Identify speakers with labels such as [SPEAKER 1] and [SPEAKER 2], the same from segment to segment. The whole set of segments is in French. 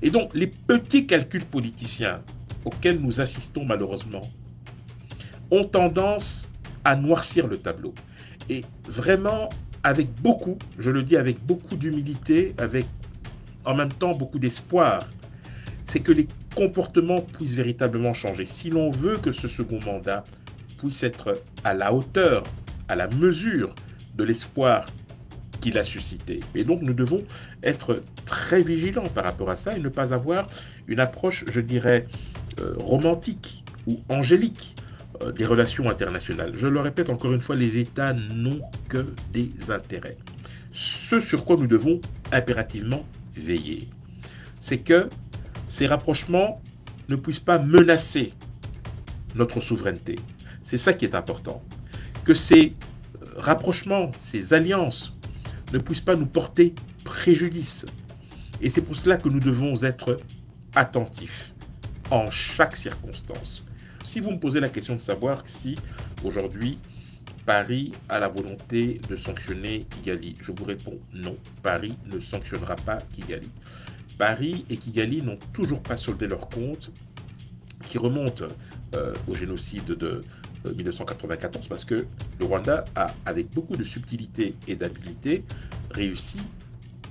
[SPEAKER 1] Et donc, les petits calculs politiciens auxquels nous assistons malheureusement ont tendance à noircir le tableau. Et vraiment, avec beaucoup, je le dis avec beaucoup d'humilité, avec en même temps beaucoup d'espoir, c'est que les comportements puissent véritablement changer. Si l'on veut que ce second mandat puisse être à la hauteur, à la mesure de l'espoir qu'il a suscité. Et donc nous devons être très vigilants par rapport à ça et ne pas avoir une approche, je dirais, romantique ou angélique des relations internationales. Je le répète encore une fois, les États n'ont que des intérêts. Ce sur quoi nous devons impérativement veiller, c'est que ces rapprochements ne puissent pas menacer notre souveraineté. C'est ça qui est important. Que ces rapprochements, ces alliances ne puissent pas nous porter préjudice. Et c'est pour cela que nous devons être attentifs en chaque circonstance. Si vous me posez la question de savoir si aujourd'hui Paris a la volonté de sanctionner Kigali, je vous réponds non, Paris ne sanctionnera pas Kigali. Paris et Kigali n'ont toujours pas soldé leur compte qui remonte au génocide de 1994 parce que le Rwanda a, avec beaucoup de subtilité et d'habileté, réussi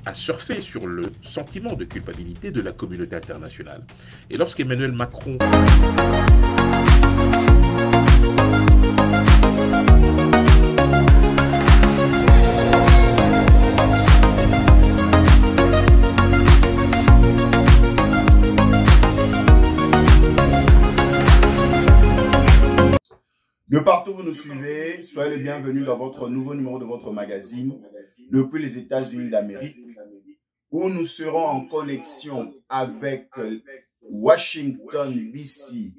[SPEAKER 1] à surfer sur le sentiment de culpabilité de la communauté internationale. Et lorsqu'Emmanuel Macron
[SPEAKER 2] De partout où vous nous suivez, soyez les bienvenus dans votre nouveau numéro de votre magazine depuis les États-Unis d'Amérique, où nous serons en connexion avec Washington, D.C.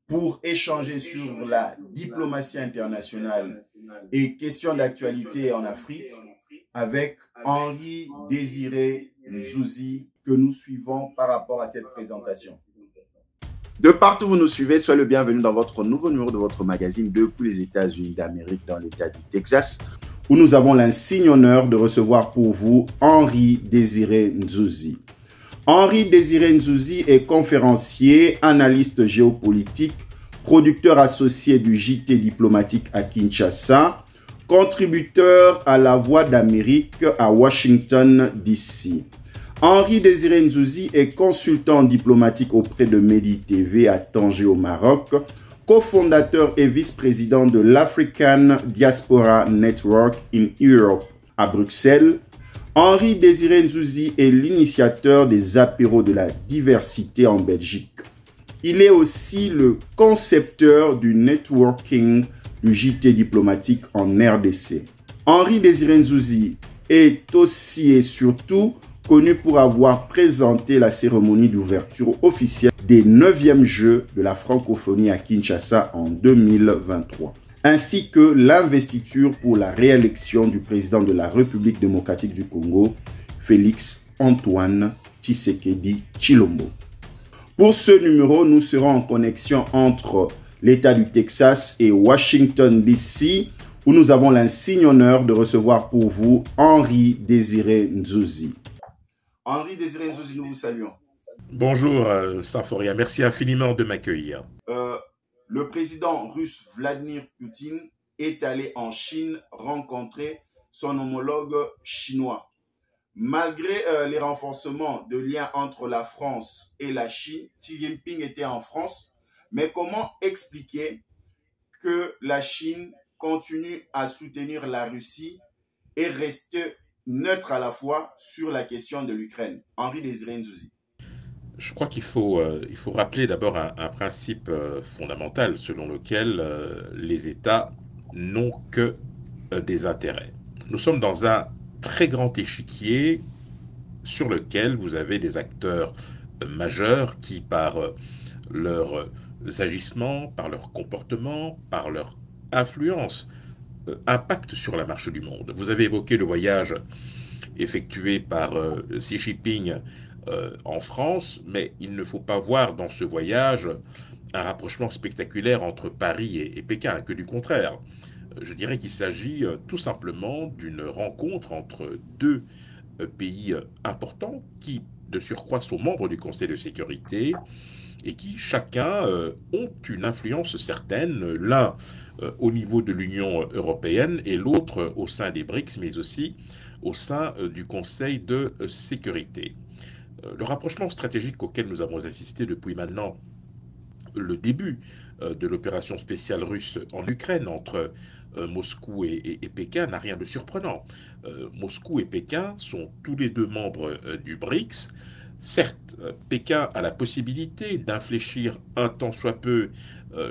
[SPEAKER 2] pour échanger sur la diplomatie internationale et questions d'actualité en Afrique avec Henri Désiré Nzouzi que nous suivons par rapport à cette présentation. De partout où vous nous suivez, soyez le bienvenu dans votre nouveau numéro de votre magazine depuis les États-Unis d'Amérique dans l'État du Texas, où nous avons l'insigne honneur de recevoir pour vous Henri Désiré Nzouzi. Henri Désiré Nzouzi est conférencier, analyste géopolitique, producteur associé du JT diplomatique à Kinshasa, contributeur à La Voix d'Amérique à Washington, D.C. Henri Désiré Nzouzi est consultant diplomatique auprès de Medi TV à Tanger au Maroc, cofondateur et vice-président de l'African Diaspora Network in Europe à Bruxelles. Henri Désiré Nzouzi est l'initiateur des apéros de la diversité en Belgique. Il est aussi le concepteur du networking du JT diplomatique en RDC. Henri Désiré Nzouzi est aussi et surtout connu pour avoir présenté la cérémonie d'ouverture officielle des 9e Jeux de la francophonie à Kinshasa en 2023, ainsi que l'investiture pour la réélection du président de la République démocratique du Congo, Félix Antoine Tshisekedi Tshilombo. Pour ce numéro, nous serons en connexion entre l'État du Texas et Washington, D.C., où nous avons l'insigne honneur de recevoir pour vous Henri Désiré Nzouzi. Henri Désiré Nzouzi, nous vous saluons.
[SPEAKER 1] Bonjour Sanforia, merci infiniment de m'accueillir.
[SPEAKER 2] Le président russe Vladimir Poutine est allé en Chine rencontrer son homologue chinois. Malgré les renforcements de liens entre la France et la Chine, Xi Jinping était en France, mais comment expliquer que la Chine continue à soutenir la Russie et reste neutre à la fois sur la question de l'Ukraine? Henri Désiré Nzouzi.
[SPEAKER 1] Je crois qu'il faut rappeler d'abord un principe fondamental selon lequel les États n'ont que des intérêts. Nous sommes dans un très grand échiquier sur lequel vous avez des acteurs majeurs qui, par leurs agissements, par leur comportement, par leur influence, impactent sur la marche du monde. Vous avez évoqué le voyage effectué par Xi Jinping en France, mais il ne faut pas voir dans ce voyage un rapprochement spectaculaire entre Paris et Pékin, que du contraire. Je dirais qu'il s'agit tout simplement d'une rencontre entre deux pays importants qui de surcroît sont membres du Conseil de sécurité et qui chacun ont une influence certaine, l'un au niveau de l'Union européenne et l'autre au sein des BRICS, mais aussi au sein du Conseil de sécurité. Le rapprochement stratégique auquel nous avons assisté depuis maintenant le début de l'opération spéciale russe en Ukraine entre Moscou et Pékin n'a rien de surprenant. Moscou et Pékin sont tous les deux membres du BRICS. Certes, Pékin a la possibilité d'infléchir un tant soit peu,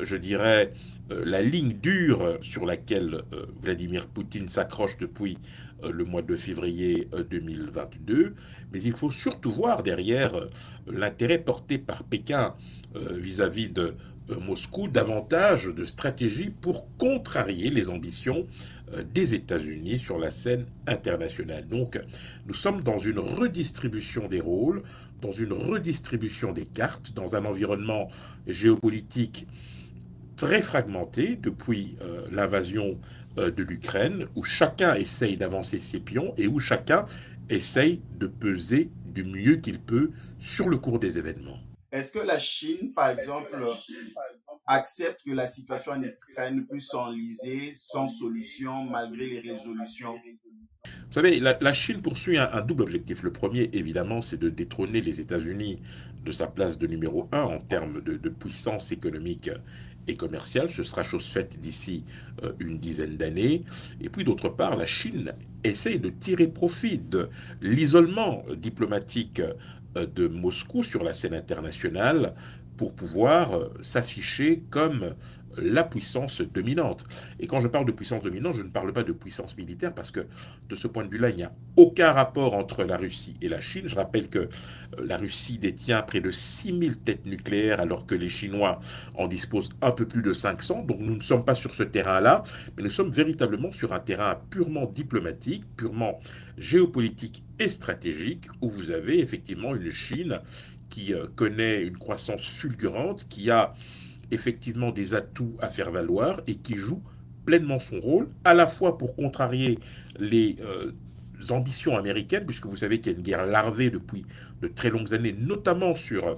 [SPEAKER 1] je dirais, la ligne dure sur laquelle Vladimir Poutine s'accroche depuis le mois de février 2022, mais il faut surtout voir derrière l'intérêt porté par Pékin vis-à-vis de Moscou davantage de stratégie pour contrarier les ambitions des États-Unis sur la scène internationale. Donc, nous sommes dans une redistribution des rôles, dans une redistribution des cartes, dans un environnement géopolitique très fragmenté depuis l'invasion de l'Ukraine, où chacun essaye d'avancer ses pions et où chacun essaye de peser du mieux qu'il peut sur le cours des événements.
[SPEAKER 2] Est-ce que la Chine, par exemple, accepte que la situation en Ukraine puisse s'enliser sans solution malgré les résolutions?
[SPEAKER 1] Vous savez, la Chine poursuit un double objectif. Le premier, évidemment, c'est de détrôner les États-Unis de sa place de numéro un en termes de puissance économique et commerciale. Ce sera chose faite d'ici une dizaine d'années. Et puis, d'autre part, la Chine essaye de tirer profit de l'isolement diplomatique de Moscou sur la scène internationale pour pouvoir s'afficher comme la puissance dominante. Et quand je parle de puissance dominante, je ne parle pas de puissance militaire parce que de ce point de vue-là, il n'y a aucun rapport entre la Russie et la Chine. Je rappelle que la Russie détient près de 6000 têtes nucléaires alors que les Chinois en disposent un peu plus de 500. Donc nous ne sommes pas sur ce terrain-là, mais nous sommes véritablement sur un terrain purement diplomatique, purement géopolitique et stratégique où vous avez effectivement une Chine qui connaît une croissance fulgurante, qui a effectivement des atouts à faire valoir et qui joue pleinement son rôle, à la fois pour contrarier les ambitions américaines, puisque vous savez qu'il y a une guerre larvée depuis de très longues années, notamment sur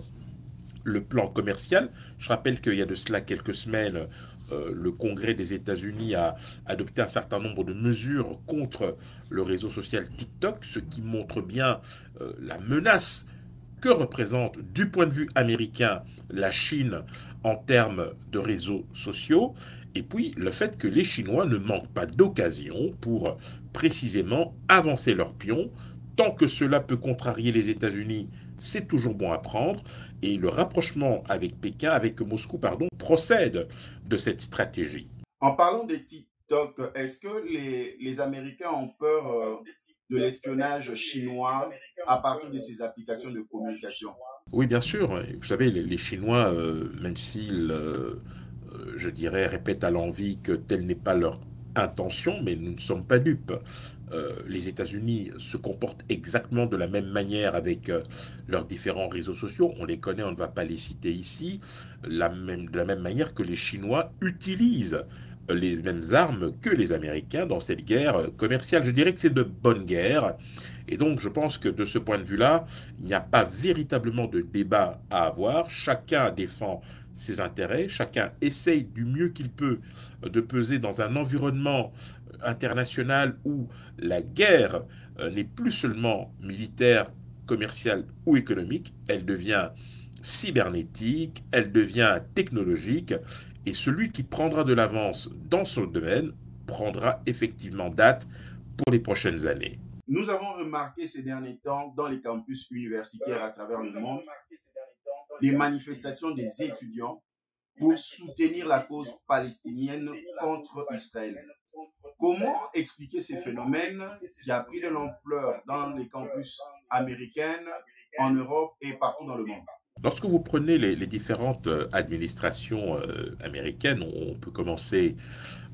[SPEAKER 1] le plan commercial. Je rappelle qu'il y a de cela quelques semaines, le Congrès des États-Unis a adopté un certain nombre de mesures contre le réseau social TikTok, ce qui montre bien la menace que représente du point de vue américain la Chine en termes de réseaux sociaux, et puis le fait que les Chinois ne manquent pas d'occasion pour précisément avancer leurs pions. Tant que cela peut contrarier les États-Unis, c'est toujours bon à prendre, et le rapprochement avec Pékin, avec Moscou, pardon, procède de cette stratégie.
[SPEAKER 2] En parlant de TikTok, est-ce que les Américains ont peur de l'espionnage chinois à partir de ces applications de communication?
[SPEAKER 1] Oui, bien sûr. Vous savez, les Chinois, même s'ils, je dirais, répètent à l'envi que telle n'est pas leur intention, mais nous ne sommes pas dupes. Les États-Unis se comportent exactement de la même manière avec leurs différents réseaux sociaux. On les connaît, on ne va pas les citer ici. De la même manière que les Chinois utilisent les mêmes armes que les Américains dans cette guerre commerciale. Je dirais que c'est de bonne guerre. Et donc, je pense que de ce point de vue-là, il n'y a pas véritablement de débat à avoir. Chacun défend ses intérêts, chacun essaye du mieux qu'il peut de peser dans un environnement international où la guerre n'est plus seulement militaire, commerciale ou économique, elle devient cybernétique, elle devient technologique, et celui qui prendra de l'avance dans ce domaine prendra effectivement date pour les prochaines années.
[SPEAKER 2] Nous avons remarqué ces derniers temps dans les campus universitaires à travers le monde les manifestations des étudiants pour soutenir la cause palestinienne contre Israël. Comment expliquer ces phénomènes qui a pris de l'ampleur dans les campus américains, en Europe et partout dans le monde?
[SPEAKER 1] Lorsque vous prenez les différentes administrations américaines, on peut commencer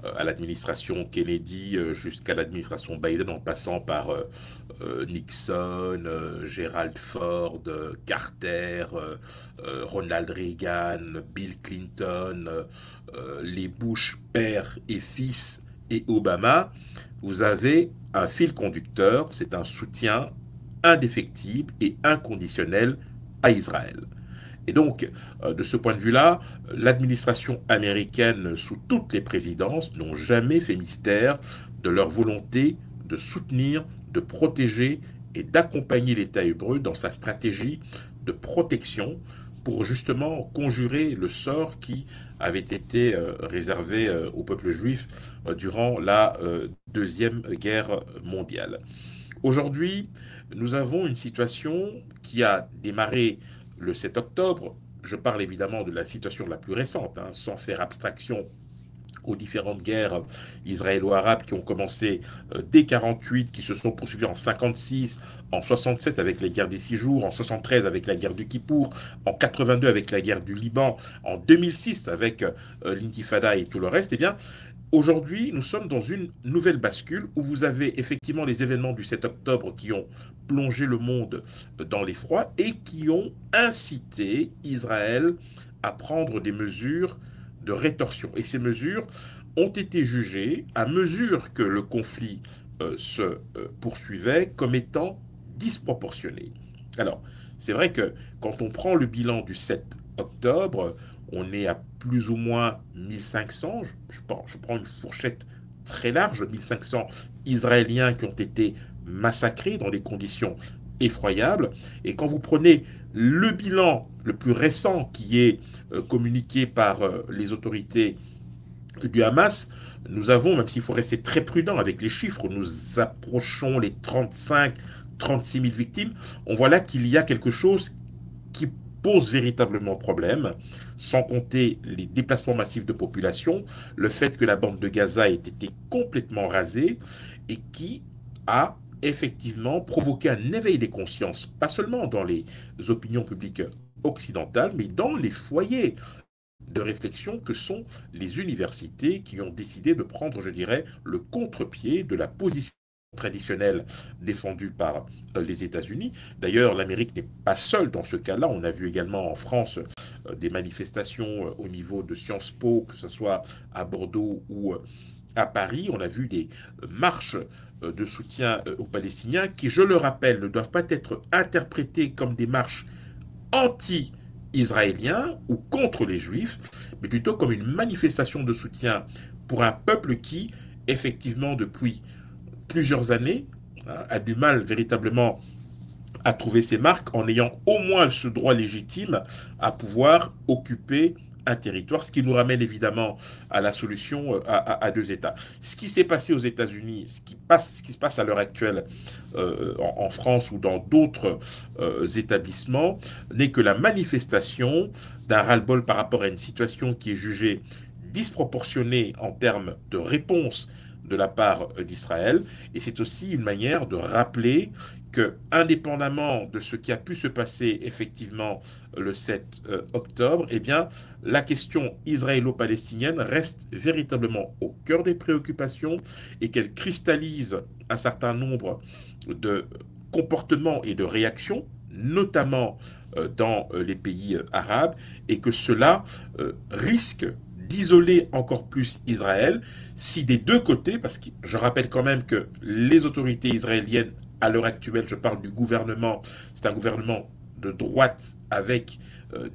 [SPEAKER 1] à l'administration Kennedy jusqu'à l'administration Biden en passant par Nixon, Gerald Ford, Carter, Ronald Reagan, Bill Clinton, les Bush père et fils et Obama, vous avez un fil conducteur, c'est un soutien indéfectible et inconditionnel à Israël. Et donc, de ce point de vue-là, l'administration américaine, sous toutes les présidences, n'ont jamais fait mystère de leur volonté de soutenir, de protéger et d'accompagner l'État hébreu dans sa stratégie de protection pour justement conjurer le sort qui avait été réservé au peuple juif durant la Deuxième Guerre mondiale. Aujourd'hui, nous avons une situation qui a démarré le 7 octobre. Je parle évidemment de la situation la plus récente, hein, sans faire abstraction aux différentes guerres israélo-arabes qui ont commencé dès 1948, qui se sont poursuivies en 56, en 67 avec les guerres des 6 jours, en 73 avec la guerre du Kippour, en 82 avec la guerre du Liban, en 2006 avec l'intifada et tout le reste. Eh bien, aujourd'hui, nous sommes dans une nouvelle bascule où vous avez effectivement les événements du 7 octobre qui ont plongé le monde dans l'effroi et qui ont incité Israël à prendre des mesures de rétorsion. Et ces mesures ont été jugées, à mesure que le conflit se poursuivait, comme étant disproportionnées. Alors, c'est vrai que quand on prend le bilan du 7 octobre, on est à plus ou moins 1500, je prends une fourchette très large, 1500 Israéliens qui ont été massacrés dans des conditions effroyables. Et quand vous prenez le bilan le plus récent qui est communiqué par les autorités du Hamas, nous avons, même s'il faut rester très prudent avec les chiffres, nous approchons les 35-36 000 victimes. On voit là qu'il y a quelque chose qui pose véritablement problème, sans compter les déplacements massifs de population, le fait que la bande de Gaza ait été complètement rasée et qui a effectivement provoqué un éveil des consciences, pas seulement dans les opinions publiques occidentales, mais dans les foyers de réflexion que sont les universités qui ont décidé de prendre, je dirais, le contre-pied de la position traditionnelle défendue par les États-Unis. D'ailleurs, l'Amérique n'est pas seule dans ce cas-là. On a vu également en France des manifestations au niveau de Sciences Po, que ce soit à Bordeaux ou à Paris. On a vu des marches de soutien aux Palestiniens qui, je le rappelle, ne doivent pas être interprétées comme des marches anti-israéliens ou contre les Juifs, mais plutôt comme une manifestation de soutien pour un peuple qui, effectivement, depuis plusieurs années, hein, a du mal véritablement à trouver ses marques en ayant au moins ce droit légitime à pouvoir occuper un territoire, ce qui nous ramène évidemment à la solution à deux États. Ce qui s'est passé aux États-Unis, ce qui se passe à l'heure actuelle en France ou dans d'autres établissements, n'est que la manifestation d'un ras-le-bol par rapport à une situation qui est jugée disproportionnée en termes de réponse de la part d'Israël. Et c'est aussi une manière de rappeler que, indépendamment de ce qui a pu se passer effectivement le 7 octobre, eh bien, la question israélo-palestinienne reste véritablement au cœur des préoccupations et qu'elle cristallise un certain nombre de comportements et de réactions, notamment dans les pays arabes, et que cela risque d'isoler encore plus Israël si des deux côtés, parce que je rappelle quand même que les autorités israéliennes, à l'heure actuelle, je parle du gouvernement, c'est un gouvernement de droite avec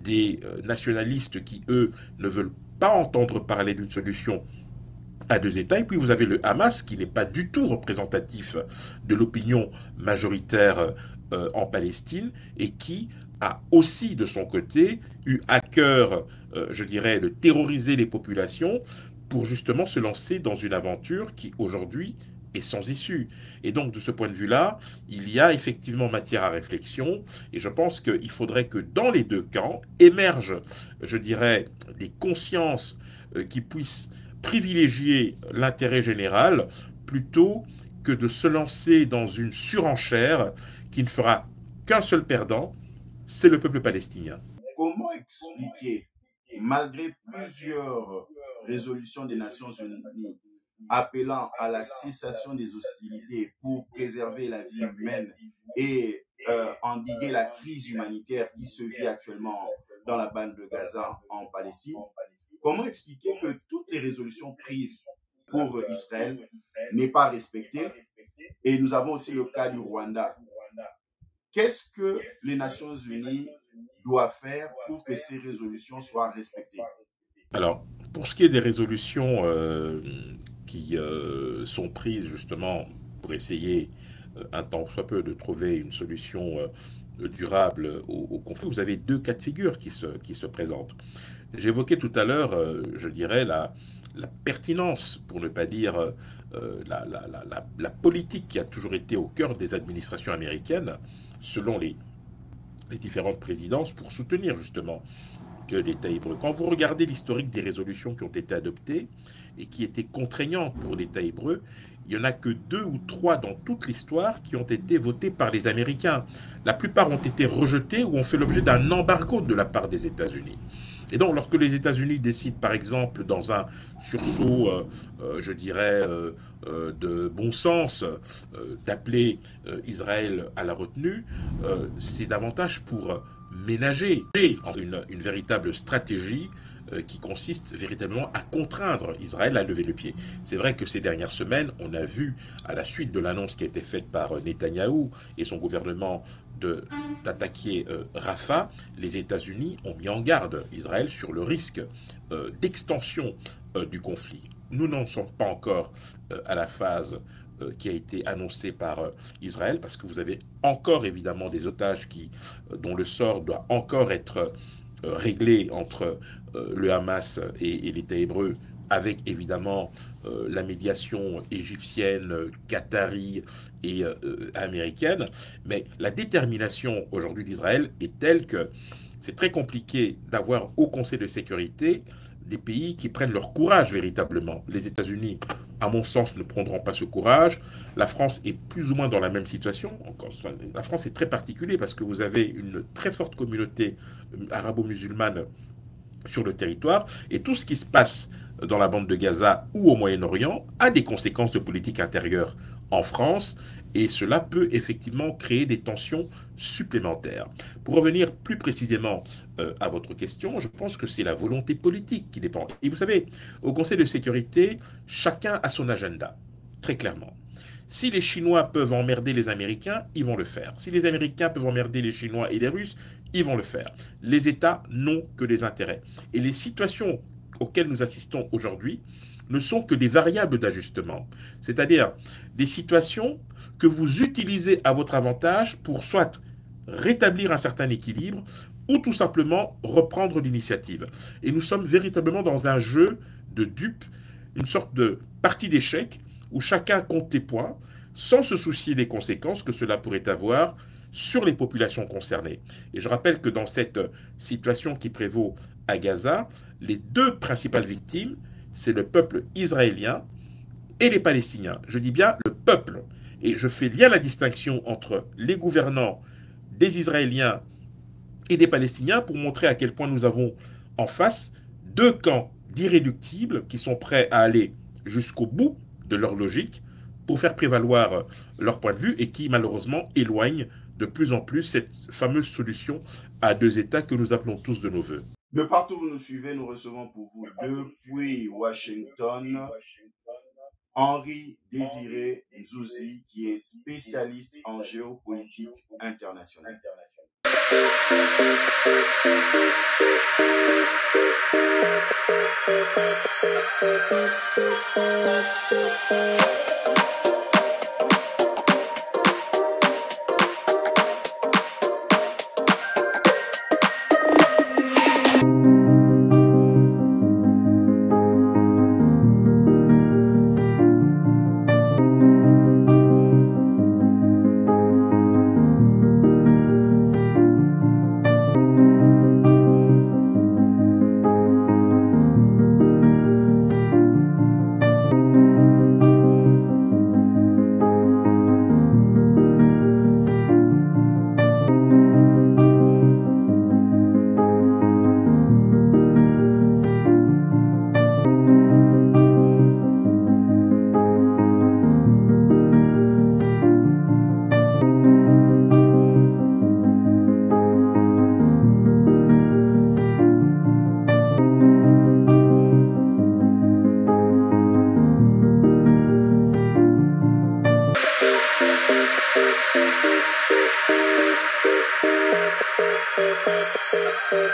[SPEAKER 1] des nationalistes qui, eux, ne veulent pas entendre parler d'une solution à deux États. Et puis vous avez le Hamas qui n'est pas du tout représentatif de l'opinion majoritaire en Palestine et qui a aussi de son côté eu à cœur, je dirais, de terroriser les populations pour justement se lancer dans une aventure qui aujourd'hui est sans issue. Et donc de ce point de vue-là, il y a effectivement matière à réflexion et je pense qu'il faudrait que dans les deux camps émergent, je dirais, des consciences qui puissent privilégier l'intérêt général plutôt que de se lancer dans une surenchère qui ne fera qu'un seul perdant, c'est le peuple palestinien.
[SPEAKER 2] Comment expliquer, malgré plusieurs résolutions des Nations Unies appelant à la cessation des hostilités pour préserver la vie humaine et endiguer la crise humanitaire qui se vit actuellement dans la bande de Gaza en Palestine, comment expliquer que toutes les résolutions prises pour Israël n'est pas respectées? Et nous avons aussi le cas du Rwanda. qu'est-ce que les Nations Unies doivent faire pour que ces résolutions soient respectées?
[SPEAKER 1] Alors, pour ce qui est des résolutions qui sont prises justement pour essayer un temps soit peu de trouver une solution durable au conflit, vous avez deux cas de figure qui se présentent. J'évoquais tout à l'heure, je dirais, la pertinence, pour ne pas dire la politique qui a toujours été au cœur des administrations américaines, selon les différentes présidences, pour soutenir justement que l'État hébreu. Quand vous regardez l'historique des résolutions qui ont été adoptées et qui étaient contraignantes pour l'État hébreu, il n'y en a que 2 ou 3 dans toute l'histoire qui ont été votées par les Américains. La plupart ont été rejetées ou ont fait l'objet d'un embargo de la part des États-Unis. Et donc, lorsque les États-Unis décident, par exemple, dans un sursaut, je dirais, de bon sens, d'appeler Israël à la retenue, c'est davantage pour ménager une véritable stratégie qui consiste véritablement à contraindre Israël à lever le pied. C'est vrai que ces dernières semaines, on a vu, à la suite de l'annonce qui a été faite par Netanyahou et son gouvernement d'attaquer Rafah, les États-Unis ont mis en garde Israël sur le risque d'extension du conflit. Nous n'en sommes pas encore à la phase qui a été annoncée par Israël, parce que vous avez encore évidemment des otages dont le sort doit encore être réglé entre le Hamas et l'État hébreu, avec évidemment la médiation égyptienne, qatari et américaine. Mais la détermination aujourd'hui d'Israël est telle que c'est très compliqué d'avoir au Conseil de sécurité des pays qui prennent leur courage véritablement. Les États-Unis, à mon sens, ne prendront pas ce courage. La France est plus ou moins dans la même situation. La France est très particulière parce que vous avez une très forte communauté arabo-musulmane sur le territoire, et tout ce qui se passe dans la bande de Gaza ou au Moyen-Orient a des conséquences de politique intérieure en France, et cela peut effectivement créer des tensions supplémentaires. Pour revenir plus précisément à votre question, je pense que c'est la volonté politique qui dépend. Et vous savez, au Conseil de sécurité, chacun a son agenda, très clairement. Si les Chinois peuvent emmerder les Américains, ils vont le faire. Si les Américains peuvent emmerder les Chinois et les Russes, ils vont le faire. Les États n'ont que des intérêts. Et les situations auxquelles nous assistons aujourd'hui ne sont que des variables d'ajustement. C'est-à-dire des situations que vous utilisez à votre avantage pour soit rétablir un certain équilibre ou tout simplement reprendre l'initiative. Et nous sommes véritablement dans un jeu de dupes, une sorte de partie d'échecs où chacun compte les points sans se soucier des conséquences que cela pourrait avoir sur les populations concernées. Et je rappelle que dans cette situation qui prévaut à Gaza, les deux principales victimes, c'est le peuple israélien et les Palestiniens. Je dis bien le peuple. Et je fais bien la distinction entre les gouvernants des Israéliens et des Palestiniens pour montrer à quel point nous avons en face deux camps d'irréductibles qui sont prêts à aller jusqu'au bout de leur logique pour faire prévaloir leur point de vue et qui malheureusement éloignent de plus en plus cette fameuse solution à deux États que nous appelons tous de nos voeux.
[SPEAKER 2] De partout où vous nous suivez, nous recevons pour vous depuis Washington Henri Désiré Nzouzi, qui est spécialiste en géopolitique internationale.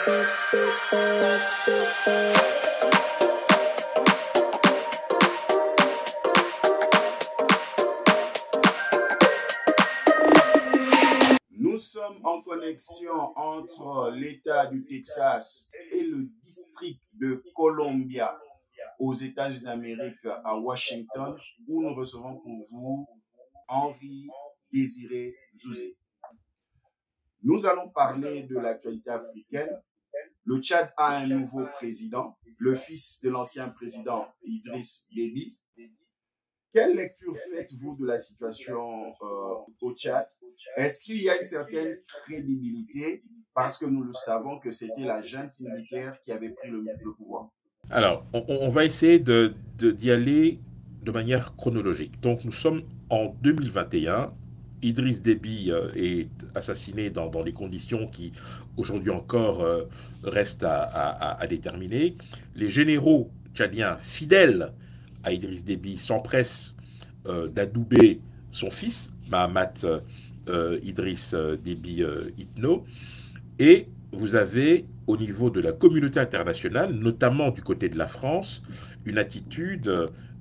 [SPEAKER 2] Nous sommes en connexion entre l'État du Texas et le district de Columbia aux États-Unis d'Amérique à Washington, où nous recevons pour vous Henri Désiré Zouzi. Nous allons parler de l'actualité africaine. Le Tchad a un nouveau président, le fils de l'ancien président Idriss Déby. Quelle lecture faites-vous de la situation au Tchad? Est-ce qu'il y a une certaine crédibilité parce que nous le savons que c'était la junte militaire qui avait pris le pouvoir?
[SPEAKER 1] Alors, on va essayer d'y aller de manière chronologique. Donc, nous sommes en 2021. Idriss Déby est assassiné dans des conditions qui, aujourd'hui encore, restent à déterminer. Les généraux tchadiens fidèles à Idriss Déby s'empressent d'adouber son fils, Mahamat Idriss Déby Itno. Et vous avez, au niveau de la communauté internationale, notamment du côté de la France, une attitude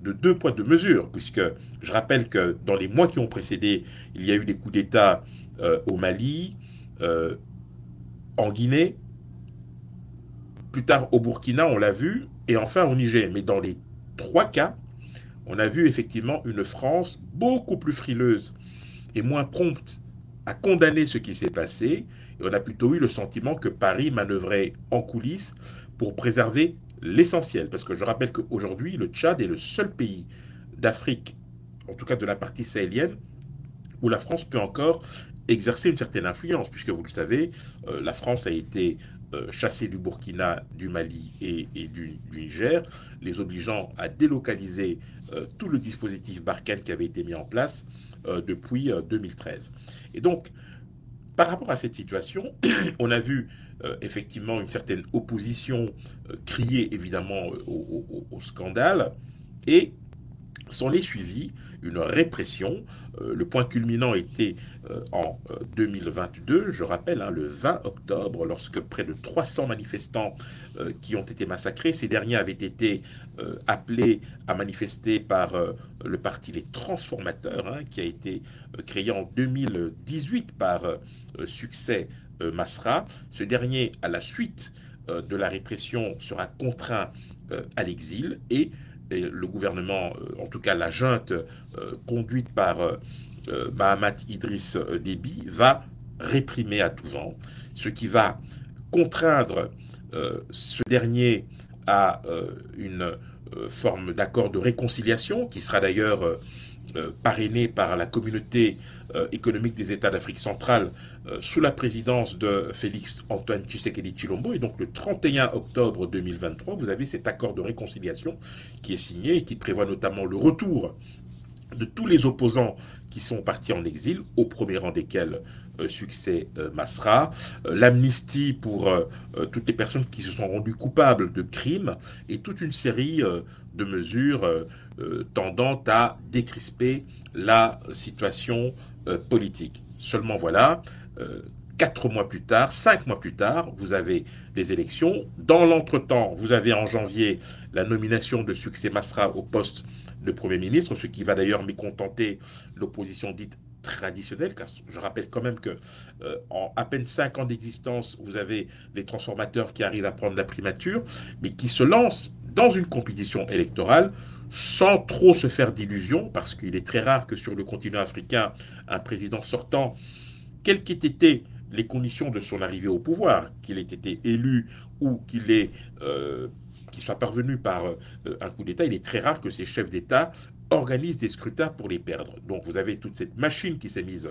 [SPEAKER 1] de deux poids, deux mesures, puisque je rappelle que dans les mois qui ont précédé, il y a eu des coups d'État au Mali, en Guinée, plus tard au Burkina, on l'a vu, et enfin au Niger. Mais dans les trois cas, on a vu effectivement une France beaucoup plus frileuse et moins prompte à condamner ce qui s'est passé. Et on a plutôt eu le sentiment que Paris manœuvrait en coulisses pour préserver l'essentiel. Parce que je rappelle qu'aujourd'hui, le Tchad est le seul pays d'Afrique, en tout cas de la partie sahélienne, où la France peut encore exercer une certaine influence. Puisque vous le savez, la France a été chassée du Burkina, du Mali et du Niger, les obligeant à délocaliser tout le dispositif Barkhane qui avait été mis en place depuis 2013. Et donc, par rapport à cette situation, on a vu effectivement une certaine opposition crier évidemment au scandale, et s'en est suivi une répression. Le point culminant était en 2022, je rappelle, le 20 octobre, lorsque près de 300 manifestants qui ont été massacrés. Ces derniers avaient été appelés à manifester par le parti Les Transformateurs, qui a été créé en 2018 par Succès Masra. Ce dernier, à la suite de la répression, sera contraint à l'exil, et le gouvernement, en tout cas la junte conduite par Mahamat Idriss Déby, va réprimer à tout vent, ce qui va contraindre ce dernier à une forme d'accord de réconciliation, qui sera d'ailleurs parrainé par la communauté économique des États d'Afrique centrale sous la présidence de Félix Antoine Tshisekedi Tshilombo. Et donc le 31 octobre 2023, vous avez cet accord de réconciliation qui est signé et qui prévoit notamment le retour de tous les opposants qui sont partis en exil, au premier rang desquels Succès Masra, l'amnistie pour toutes les personnes qui se sont rendues coupables de crimes, et toute une série de mesures tendant à décrisper la situation politique. Seulement voilà, 4 mois plus tard, 5 mois plus tard, vous avez les élections. Dans l'entretemps, vous avez en janvier la nomination de Succès Masra au poste de Premier ministre, ce qui va d'ailleurs mécontenter l'opposition dite traditionnelle, car je rappelle quand même que en à peine 5 ans d'existence, vous avez les transformateurs qui arrivent à prendre la primature, mais qui se lancent dans une compétition électorale sans trop se faire d'illusions, parce qu'il est très rare que sur le continent africain, un président sortant, quelles qu'aient été les conditions de son arrivée au pouvoir, qu'il ait été élu ou qu'il soit parvenu par un coup d'État, il est très rare que ces chefs d'État organisent des scrutins pour les perdre. Donc vous avez toute cette machine qui s'est mise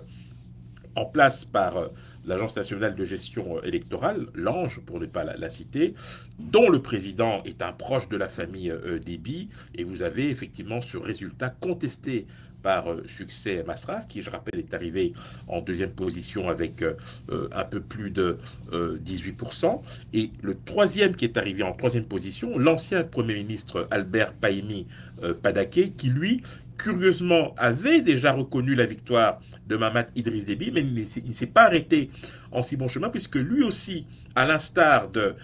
[SPEAKER 1] en place par l'Agence nationale de gestion électorale, l'ANGE pour ne pas la citer, dont le président est un proche de la famille Déby, et vous avez effectivement ce résultat contesté par Succès Masra, qui, je rappelle, est arrivé en deuxième position avec un peu plus de 18%. Et le troisième qui est arrivé en troisième position, l'ancien Premier ministre Albert Pahimi Padaké, qui, lui, curieusement, avait déjà reconnu la victoire de Mahamat Idriss Déby, mais il ne s'est pas arrêté en si bon chemin, puisque lui aussi, à l'instar de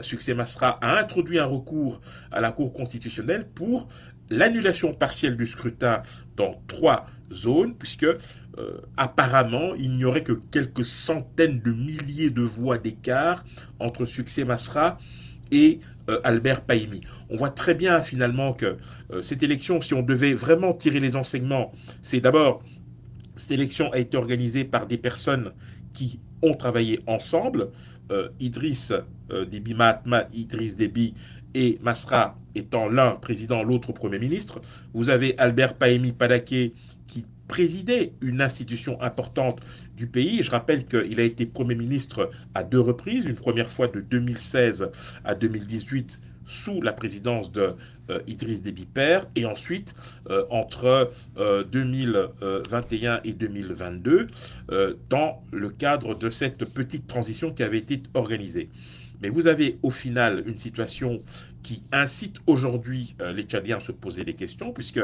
[SPEAKER 1] Succès Masra, a introduit un recours à la Cour constitutionnelle pour l'annulation partielle du scrutin dans 3 zones, puisque apparemment, il n'y aurait que quelques centaines de milliers de voix d'écart entre Succès Masra et Albert Paimi. On voit très bien finalement que cette élection, si on devait vraiment tirer les enseignements, c'est d'abord, cette élection a été organisée par des personnes qui ont travaillé ensemble, Idriss Déby, Mahatma Idriss Déby et Masra étant l'un président, l'autre premier ministre. Vous avez Albert Paimi Padaké qui présidait une institution importante du pays. Je rappelle qu'il a été Premier ministre à 2 reprises, une première fois de 2016 à 2018 sous la présidence de Idriss Déby père, et ensuite entre 2021 et 2022 dans le cadre de cette petite transition qui avait été organisée. Mais vous avez au final une situation qui incite aujourd'hui les Tchadiens à se poser des questions, puisque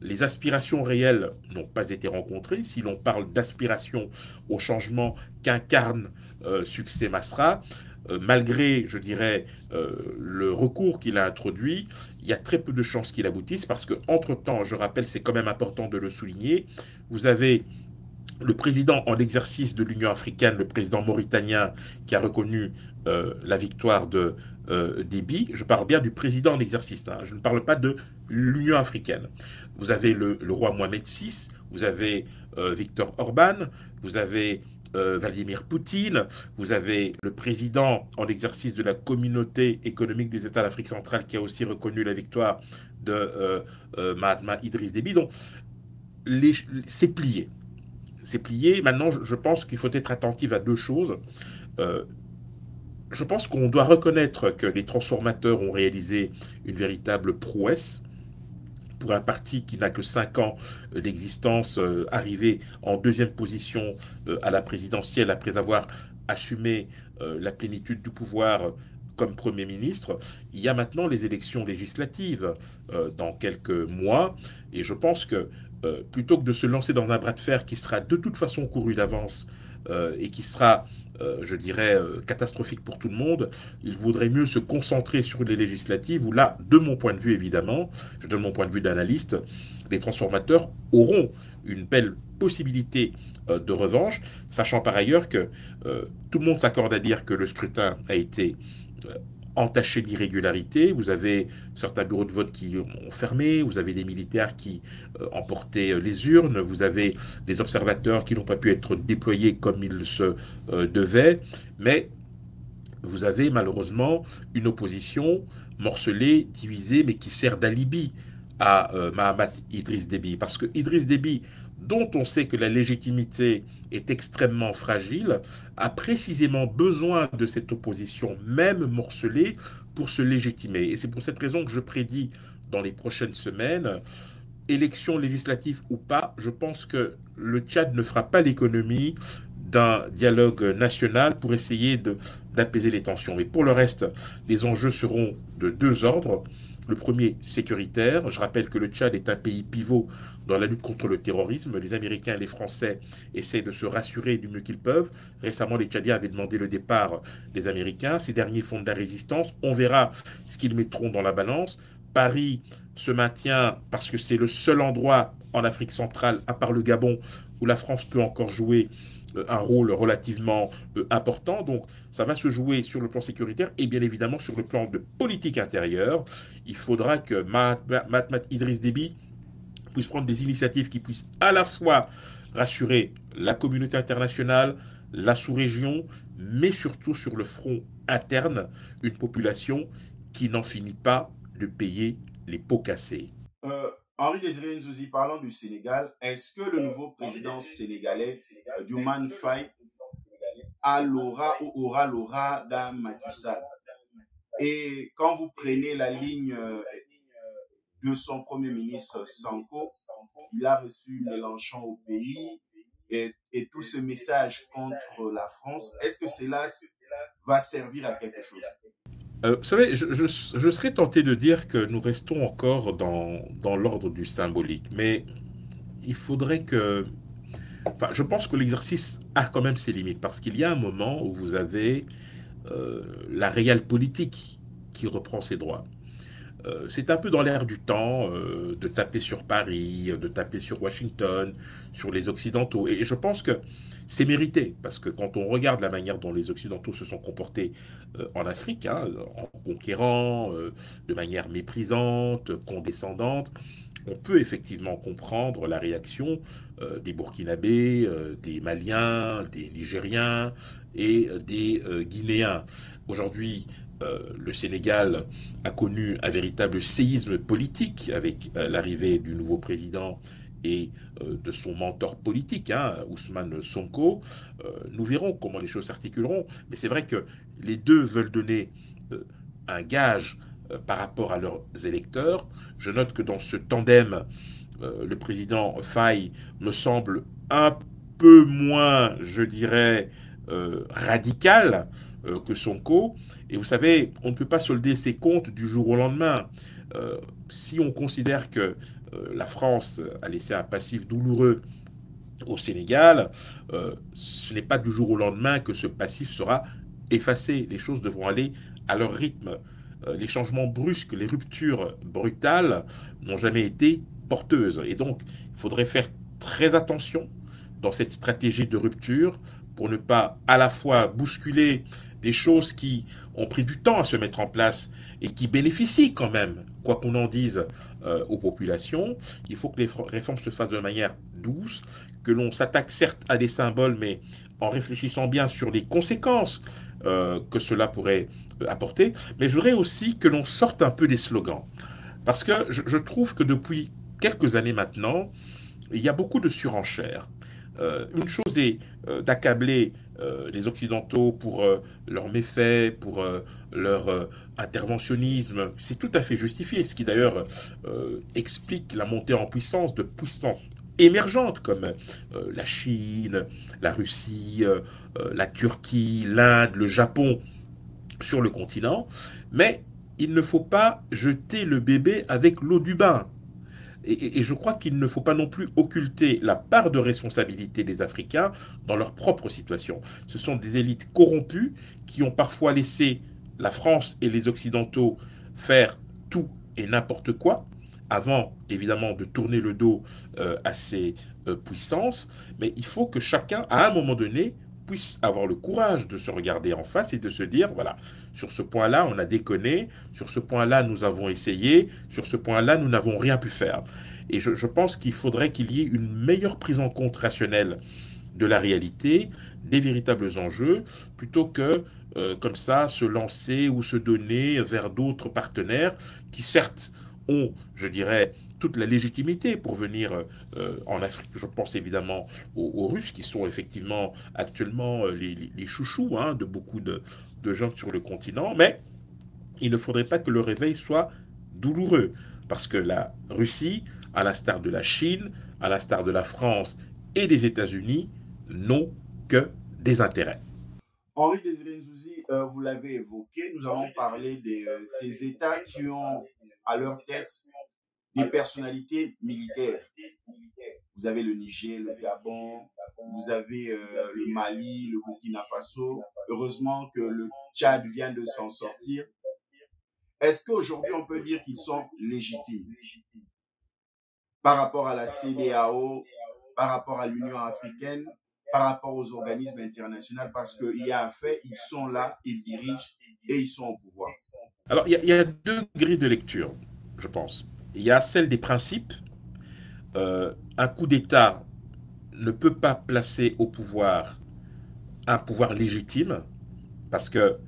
[SPEAKER 1] les aspirations réelles n'ont pas été rencontrées. Si l'on parle d'aspiration au changement qu'incarne Succès Masra, malgré, je dirais, le recours qu'il a introduit, il y a très peu de chances qu'il aboutisse, parce qu'entre-temps, je rappelle, c'est quand même important de le souligner, vous avez le président en exercice de l'Union africaine, le président mauritanien, qui a reconnu la victoire de Déby. Je parle bien du président en exercice, hein. Je ne parle pas de l'Union africaine. Vous avez le roi Mohamed VI, vous avez Viktor Orban, vous avez Vladimir Poutine, vous avez le président en exercice de la communauté économique des États d'Afrique centrale qui a aussi reconnu la victoire de Mahatma Idriss Déby. Donc, c'est plié. C'est plié. Maintenant, je pense qu'il faut être attentif à 2 choses. Je pense qu'on doit reconnaître que les transformateurs ont réalisé une véritable prouesse pour un parti qui n'a que 5 ans d'existence, arrivé en 2e position à la présidentielle après avoir assumé la plénitude du pouvoir comme Premier ministre. Il y a maintenant les élections législatives dans quelques mois, et je pense que plutôt que de se lancer dans un bras de fer qui sera de toute façon couru d'avance et qui sera, je dirais, catastrophique pour tout le monde, il vaudrait mieux se concentrer sur les législatives où là, de mon point de vue évidemment, je donne mon point de vue d'analyste, les transformateurs auront une belle possibilité de revanche, sachant par ailleurs que tout le monde s'accorde à dire que le scrutin a été entaché d'irrégularités. Vous avez certains bureaux de vote qui ont fermé, vous avez des militaires qui emportaient les urnes, vous avez des observateurs qui n'ont pas pu être déployés comme il se devait, mais vous avez malheureusement une opposition morcelée, divisée, mais qui sert d'alibi à Mahamat Idriss Déby. Parce que Idriss Déby, dont on sait que la légitimité est extrêmement fragile, a précisément besoin de cette opposition, même morcelée, pour se légitimer. Et c'est pour cette raison que je prédis dans les prochaines semaines, élections législatives ou pas, je pense que le Tchad ne fera pas l'économie d'un dialogue national pour essayer d'apaiser les tensions. Mais pour le reste, les enjeux seront de 2 ordres. Le premier, sécuritaire. Je rappelle que le Tchad est un pays pivot dans la lutte contre le terrorisme. Les Américains et les Français essaient de se rassurer du mieux qu'ils peuvent. Récemment, les Tchadiens avaient demandé le départ des Américains. Ces derniers font de la résistance. On verra ce qu'ils mettront dans la balance. Paris se maintient parce que c'est le seul endroit en Afrique centrale, à part le Gabon, où la France peut encore jouer un rôle relativement important. Donc ça va se jouer sur le plan sécuritaire et bien évidemment sur le plan de politique intérieure. Il faudra que Mahatma Idriss Déby puisse prendre des initiatives qui puissent à la fois rassurer la communauté internationale, la sous-région, mais surtout sur le front interne, une population qui n'en finit pas de payer les pots cassés.
[SPEAKER 2] Henri Désiré Nzouzi, parlant du Sénégal, est-ce que le nouveau président sénégalais, Diomaye Faye, a l'aura ou aura l'aura d'un Macky Sall? Et quand vous prenez la ligne de son premier ministre Sanko, il a reçu Mélenchon au pays et tout ce message contre la France, est-ce que cela va servir à quelque chose?
[SPEAKER 1] Vous savez, je serais tenté de dire que nous restons encore dans l'ordre du symbolique, mais il faudrait que... Enfin, je pense que l'exercice a quand même ses limites, parce qu'il y a un moment où vous avez la réelle politique qui reprend ses droits. C'est un peu dans l'air du temps de taper sur Paris, de taper sur Washington, sur les Occidentaux. Et je pense que c'est mérité, parce que quand on regarde la manière dont les Occidentaux se sont comportés en Afrique, hein, en conquérant, de manière méprisante, condescendante, on peut effectivement comprendre la réaction des Burkinabés, des Maliens, des Nigériens et des Guinéens. Aujourd'hui, le Sénégal a connu un véritable séisme politique avec l'arrivée du nouveau président et de son mentor politique, hein, Ousmane Sonko. Nous verrons comment les choses s'articuleront, mais c'est vrai que les deux veulent donner un gage par rapport à leurs électeurs. Je note que dans ce tandem, le président Faye me semble un peu moins, je dirais, radical que Sonko. Et vous savez, on ne peut pas solder ses comptes du jour au lendemain. Si on considère que la France a laissé un passif douloureux au Sénégal, ce n'est pas du jour au lendemain que ce passif sera effacé. Les choses devront aller à leur rythme. Les changements brusques, les ruptures brutales n'ont jamais été porteuses. Et donc, il faudrait faire très attention dans cette stratégie de rupture pour ne pas à la fois bousculer des choses qui ont pris du temps à se mettre en place et qui bénéficient quand même, quoi qu'on en dise, aux populations. Il faut que les réformes se fassent de manière douce, que l'on s'attaque certes à des symboles, mais en réfléchissant bien sur les conséquences que cela pourrait apporter. Mais je voudrais aussi que l'on sorte un peu des slogans. Parce que je trouve que depuis quelques années maintenant, il y a beaucoup de surenchères. Une chose est d'accabler les Occidentaux pour leurs méfaits, pour leur interventionnisme. C'est tout à fait justifié, ce qui d'ailleurs explique la montée en puissance de puissances émergentes comme la Chine, la Russie, la Turquie, l'Inde, le Japon sur le continent. Mais il ne faut pas jeter le bébé avec l'eau du bain. Et je crois qu'il ne faut pas non plus occulter la part de responsabilité des Africains dans leur propre situation. Ce sont des élites corrompues qui ont parfois laissé la France et les Occidentaux faire tout et n'importe quoi, avant évidemment de tourner le dos à ces puissances. Mais il faut que chacun, à un moment donné, puisse avoir le courage de se regarder en face et de se dire, voilà, sur ce point-là, on a déconné, sur ce point-là, nous avons essayé, sur ce point-là, nous n'avons rien pu faire. Et je pense qu'il faudrait qu'il y ait une meilleure prise en compte rationnelle de la réalité, des véritables enjeux, plutôt que, comme ça, se lancer ou se donner vers d'autres partenaires qui, certes, ont, je dirais, toute la légitimité pour venir en Afrique. Je pense évidemment aux Russes qui sont effectivement actuellement les chouchous hein, de beaucoup de gens sur le continent, mais il ne faudrait pas que le réveil soit douloureux, parce que la Russie, à l'instar de la Chine, à l'instar de la France et des États-Unis, n'ont que des intérêts.
[SPEAKER 2] Henri Désiré Nzouzi, vous l'avez évoqué, nous allons parler de ces États qui ont à leur tête des personnalités militaires. Vous avez le Niger, le Gabon, vous avez le Mali, le Burkina Faso. Heureusement que le Tchad vient de s'en sortir. Est-ce qu'aujourd'hui on peut dire qu'ils sont légitimes par rapport à la CEDEAO, par rapport à l'Union africaine, par rapport aux organismes internationaux? Parce qu'il y a un fait, ils sont là, ils dirigent et ils sont au pouvoir.
[SPEAKER 1] Alors, il y a deux grilles de lecture, je pense. Il y a celle des principes. Un coup d'État ne peut pas placer au pouvoir un pouvoir légitime, parce que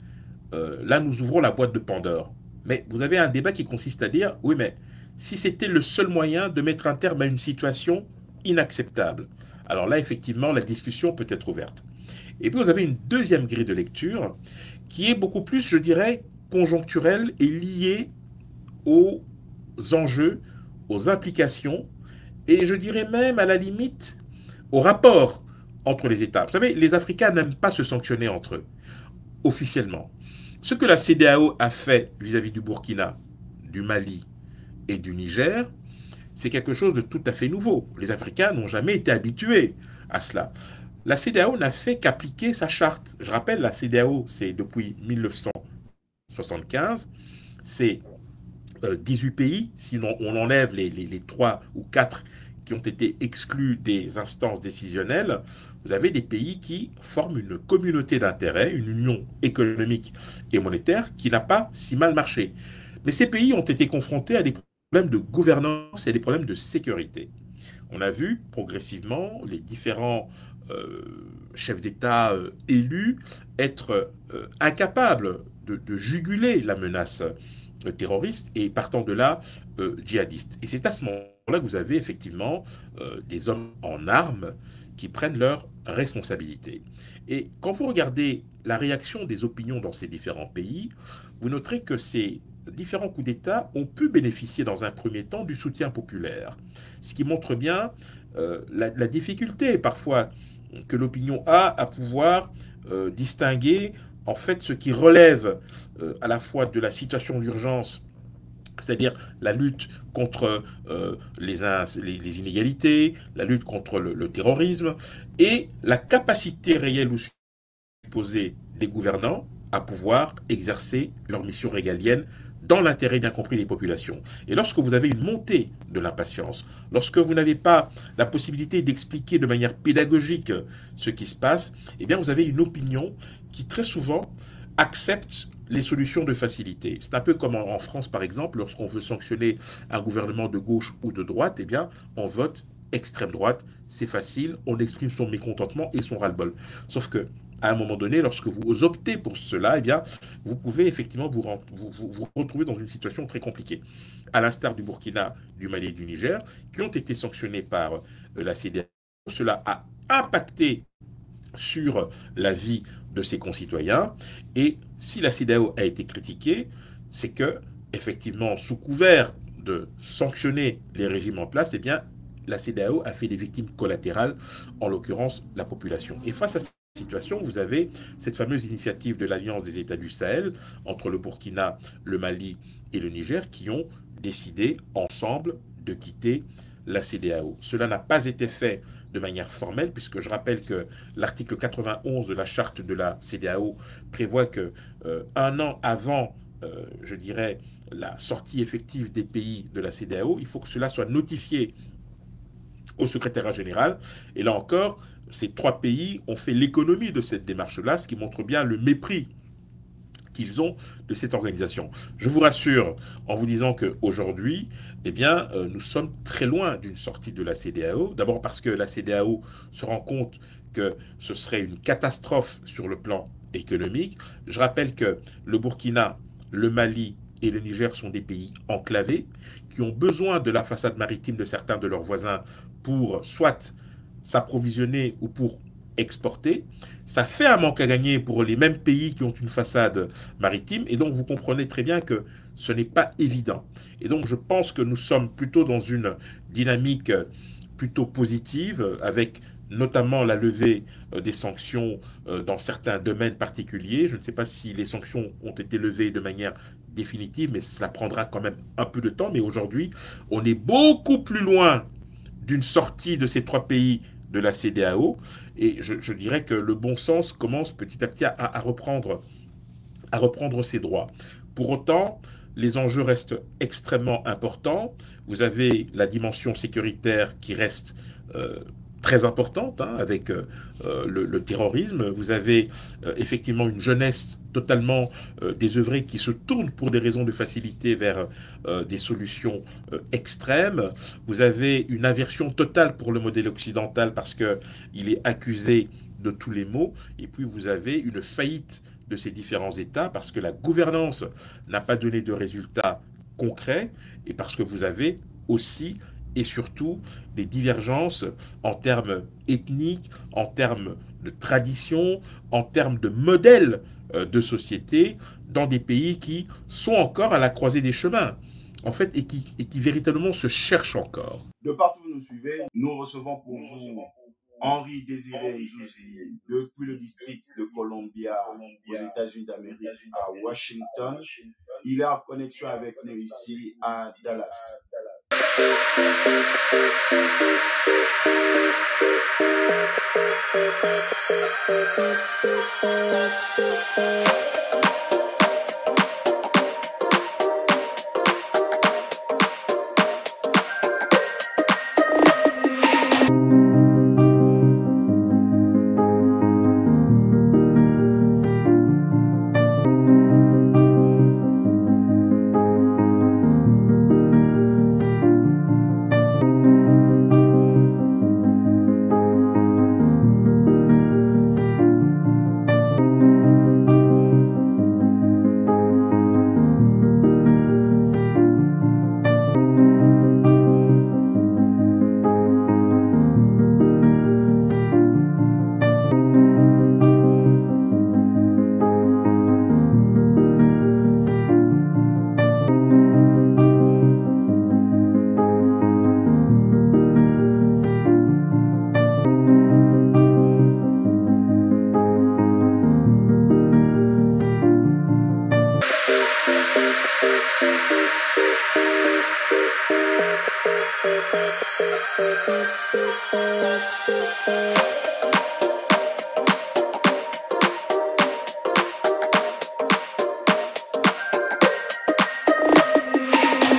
[SPEAKER 1] là, nous ouvrons la boîte de Pandore. Mais vous avez un débat qui consiste à dire, oui, mais si c'était le seul moyen de mettre un terme à une situation inacceptable, alors là, effectivement, la discussion peut être ouverte. Et puis, vous avez une deuxième grille de lecture qui est beaucoup plus, je dirais, conjoncturelle et liée aux enjeux, aux implications, et je dirais même à la limite au rapport entre les États. Vous savez, les Africains n'aiment pas se sanctionner entre eux. officiellement. Ce que la CEDEAO a fait vis-à-vis du Burkina, du Mali et du Niger, c'est quelque chose de tout à fait nouveau. Les Africains n'ont jamais été habitués à cela. La CEDEAO n'a fait qu'appliquer sa charte. Je rappelle, la CEDEAO, c'est depuis 1975, c'est 18 pays, sinon on enlève les 3 ou 4 qui ont été exclus des instances décisionnelles, vous avez des pays qui forment une communauté d'intérêts, une union économique et monétaire qui n'a pas si mal marché. Mais ces pays ont été confrontés à des problèmes de gouvernance et des problèmes de sécurité. On a vu progressivement les différents euh, chefs d'État élus être incapables de juguler la menace terroriste et partant de là, djihadiste. Et c'est à ce moment-là que vous avez effectivement des hommes en armes qui prennent leurs responsabilités. Et quand vous regardez la réaction des opinions dans ces différents pays, vous noterez que ces différents coups d'État ont pu bénéficier dans un premier temps du soutien populaire, ce qui montre bien la difficulté parfois que l'opinion a à pouvoir distinguer en fait ce qui relève à la fois de la situation d'urgence, c'est-à-dire la lutte contre les inégalités, la lutte contre le terrorisme, et la capacité réelle ou supposée des gouvernants à pouvoir exercer leur mission régalienne dans l'intérêt bien compris des populations. Et lorsque vous avez une montée de l'impatience, lorsque vous n'avez pas la possibilité d'expliquer de manière pédagogique ce qui se passe, eh bien vous avez une opinion qui très souvent accepte les solutions de facilité. C'est un peu comme en France par exemple, lorsqu'on veut sanctionner un gouvernement de gauche ou de droite, eh bien on vote extrême droite, c'est facile, on exprime son mécontentement et son ras-le-bol. Sauf que à un moment donné, lorsque vous optez pour cela, eh bien, vous pouvez effectivement vous retrouver dans une situation très compliquée. À l'instar du Burkina, du Mali et du Niger, qui ont été sanctionnés par la CEDEAO, cela a impacté sur la vie de ses concitoyens. Et si la CEDEAO a été critiquée, c'est que, effectivement, sous couvert de sanctionner les régimes en place, eh bien, la CEDEAO a fait des victimes collatérales, en l'occurrence la population. Et face à cette situation, vous avez cette fameuse initiative de l'Alliance des États du Sahel entre le Burkina, le Mali et le Niger qui ont décidé ensemble de quitter la CEDEAO. Cela n'a pas été fait de manière formelle, puisque je rappelle que l'article 91 de la charte de la CEDEAO prévoit que un an avant, je dirais, la sortie effective des pays de la CEDEAO, il faut que cela soit notifié au secrétariat général. Et là encore, ces 3 pays ont fait l'économie de cette démarche-là, ce qui montre bien le mépris qu'ils ont de cette organisation. Je vous rassure en vous disant qu'aujourd'hui, eh bien, nous sommes très loin d'une sortie de la CEDEAO. D'abord parce que la CEDEAO se rend compte que ce serait une catastrophe sur le plan économique. Je rappelle que le Burkina, le Mali et le Niger sont des pays enclavés qui ont besoin de la façade maritime de certains de leurs voisins pour soit s'approvisionner ou pour exporter. Ça fait un manque à gagner pour les mêmes pays qui ont une façade maritime et donc vous comprenez très bien que ce n'est pas évident. Et donc je pense que nous sommes plutôt dans une dynamique plutôt positive avec notamment la levée des sanctions dans certains domaines particuliers. Je ne sais pas si les sanctions ont été levées de manière définitive, mais cela prendra quand même un peu de temps. Mais aujourd'hui, on est beaucoup plus loin d'une sortie de ces 3 pays de la CEDEAO. Et je dirais que le bon sens commence petit à petit à reprendre ses droits. Pour autant, les enjeux restent extrêmement importants. Vous avez la dimension sécuritaire qui reste très importante, hein, avec le terrorisme. Vous avez effectivement une jeunesse totalement désœuvrée qui se tourne pour des raisons de facilité vers des solutions extrêmes. Vous avez une aversion totale pour le modèle occidental parce qu'il est accusé de tous les maux. Et puis vous avez une faillite de ces différents États parce que la gouvernance n'a pas donné de résultats concrets et parce que vous avez aussi et surtout des divergences en termes ethniques, en termes de tradition, en termes de modèles de société dans des pays qui sont encore à la croisée des chemins, en fait, et qui véritablement se cherchent encore.
[SPEAKER 2] De partout où vous nous suivez, nous recevons pour vous Henri Désiré Nzuzi, depuis le district de Columbia aux États-Unis d'Amérique à Washington. Il est en connexion avec nous ici à Dallas.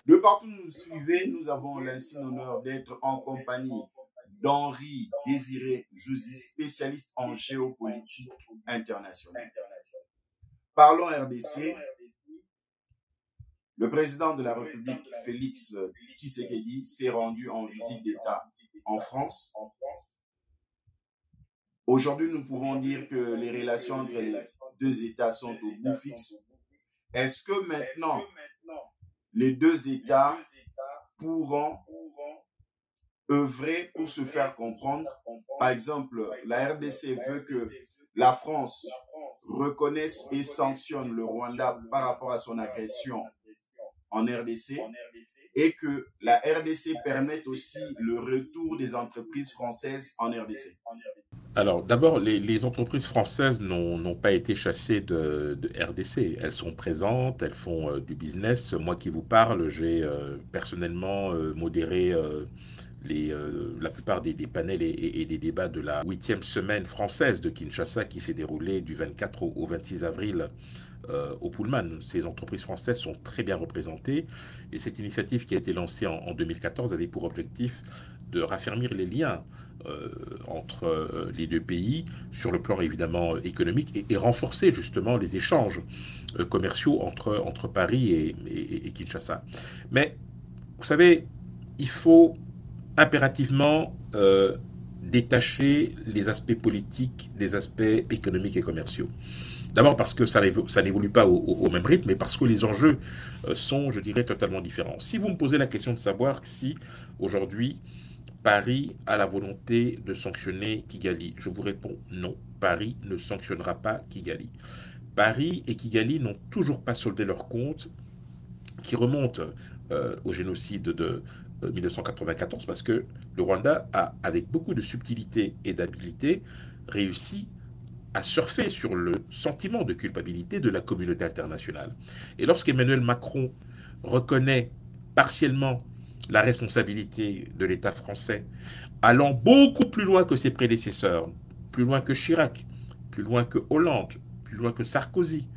[SPEAKER 2] De partout où nous suivez, nous avons l'insigne honneur d'être en compagnie d'Henri Désiré Nzuzi, spécialiste en géopolitique internationale. Parlons RDC. Le président de la République, Félix Tshisekedi, s'est rendu en visite d'État en France. Aujourd'hui, nous pouvons dire que les relations entre les deux États sont au bout fixe. Est-ce que maintenant, les deux États pourront œuvrer pour se faire comprendre? Par exemple, la RDC veut que la France reconnaisse et sanctionne le Rwanda par rapport à son agression en RDC et que la RDC permette aussi le retour des entreprises françaises en RDC.
[SPEAKER 1] Alors, d'abord, les entreprises françaises n'ont pas été chassées de RDC. Elles sont présentes, elles font du business. Moi qui vous parle, j'ai personnellement modéré la plupart des panels et des débats de la 8e semaine française de Kinshasa qui s'est déroulée du 24 au 26 avril au Pullman. Ces entreprises françaises sont très bien représentées et cette initiative qui a été lancée en 2014 avait pour objectif de raffermir les liens entre les deux pays sur le plan évidemment économique et renforcer justement les échanges commerciaux entre Paris et Kinshasa. Mais vous savez, il faut impérativement détacher les aspects politiques des aspects économiques et commerciaux. D'abord parce que ça n'évolue pas au même rythme, mais parce que les enjeux sont, je dirais, totalement différents. Si vous me posez la question de savoir si aujourd'hui Paris a la volonté de sanctionner Kigali, je vous réponds non, Paris ne sanctionnera pas Kigali. Paris et Kigali n'ont toujours pas soldé leur compte qui remonte au génocide de 1994 parce que le Rwanda a, avec beaucoup de subtilité et d'habileté, réussi à surfer sur le sentiment de culpabilité de la communauté internationale. Et lorsqu'Emmanuel Macron reconnaît partiellement la responsabilité de l'État français, allant beaucoup plus loin que ses prédécesseurs, plus loin que Chirac, plus loin que Hollande, plus loin que Sarkozy,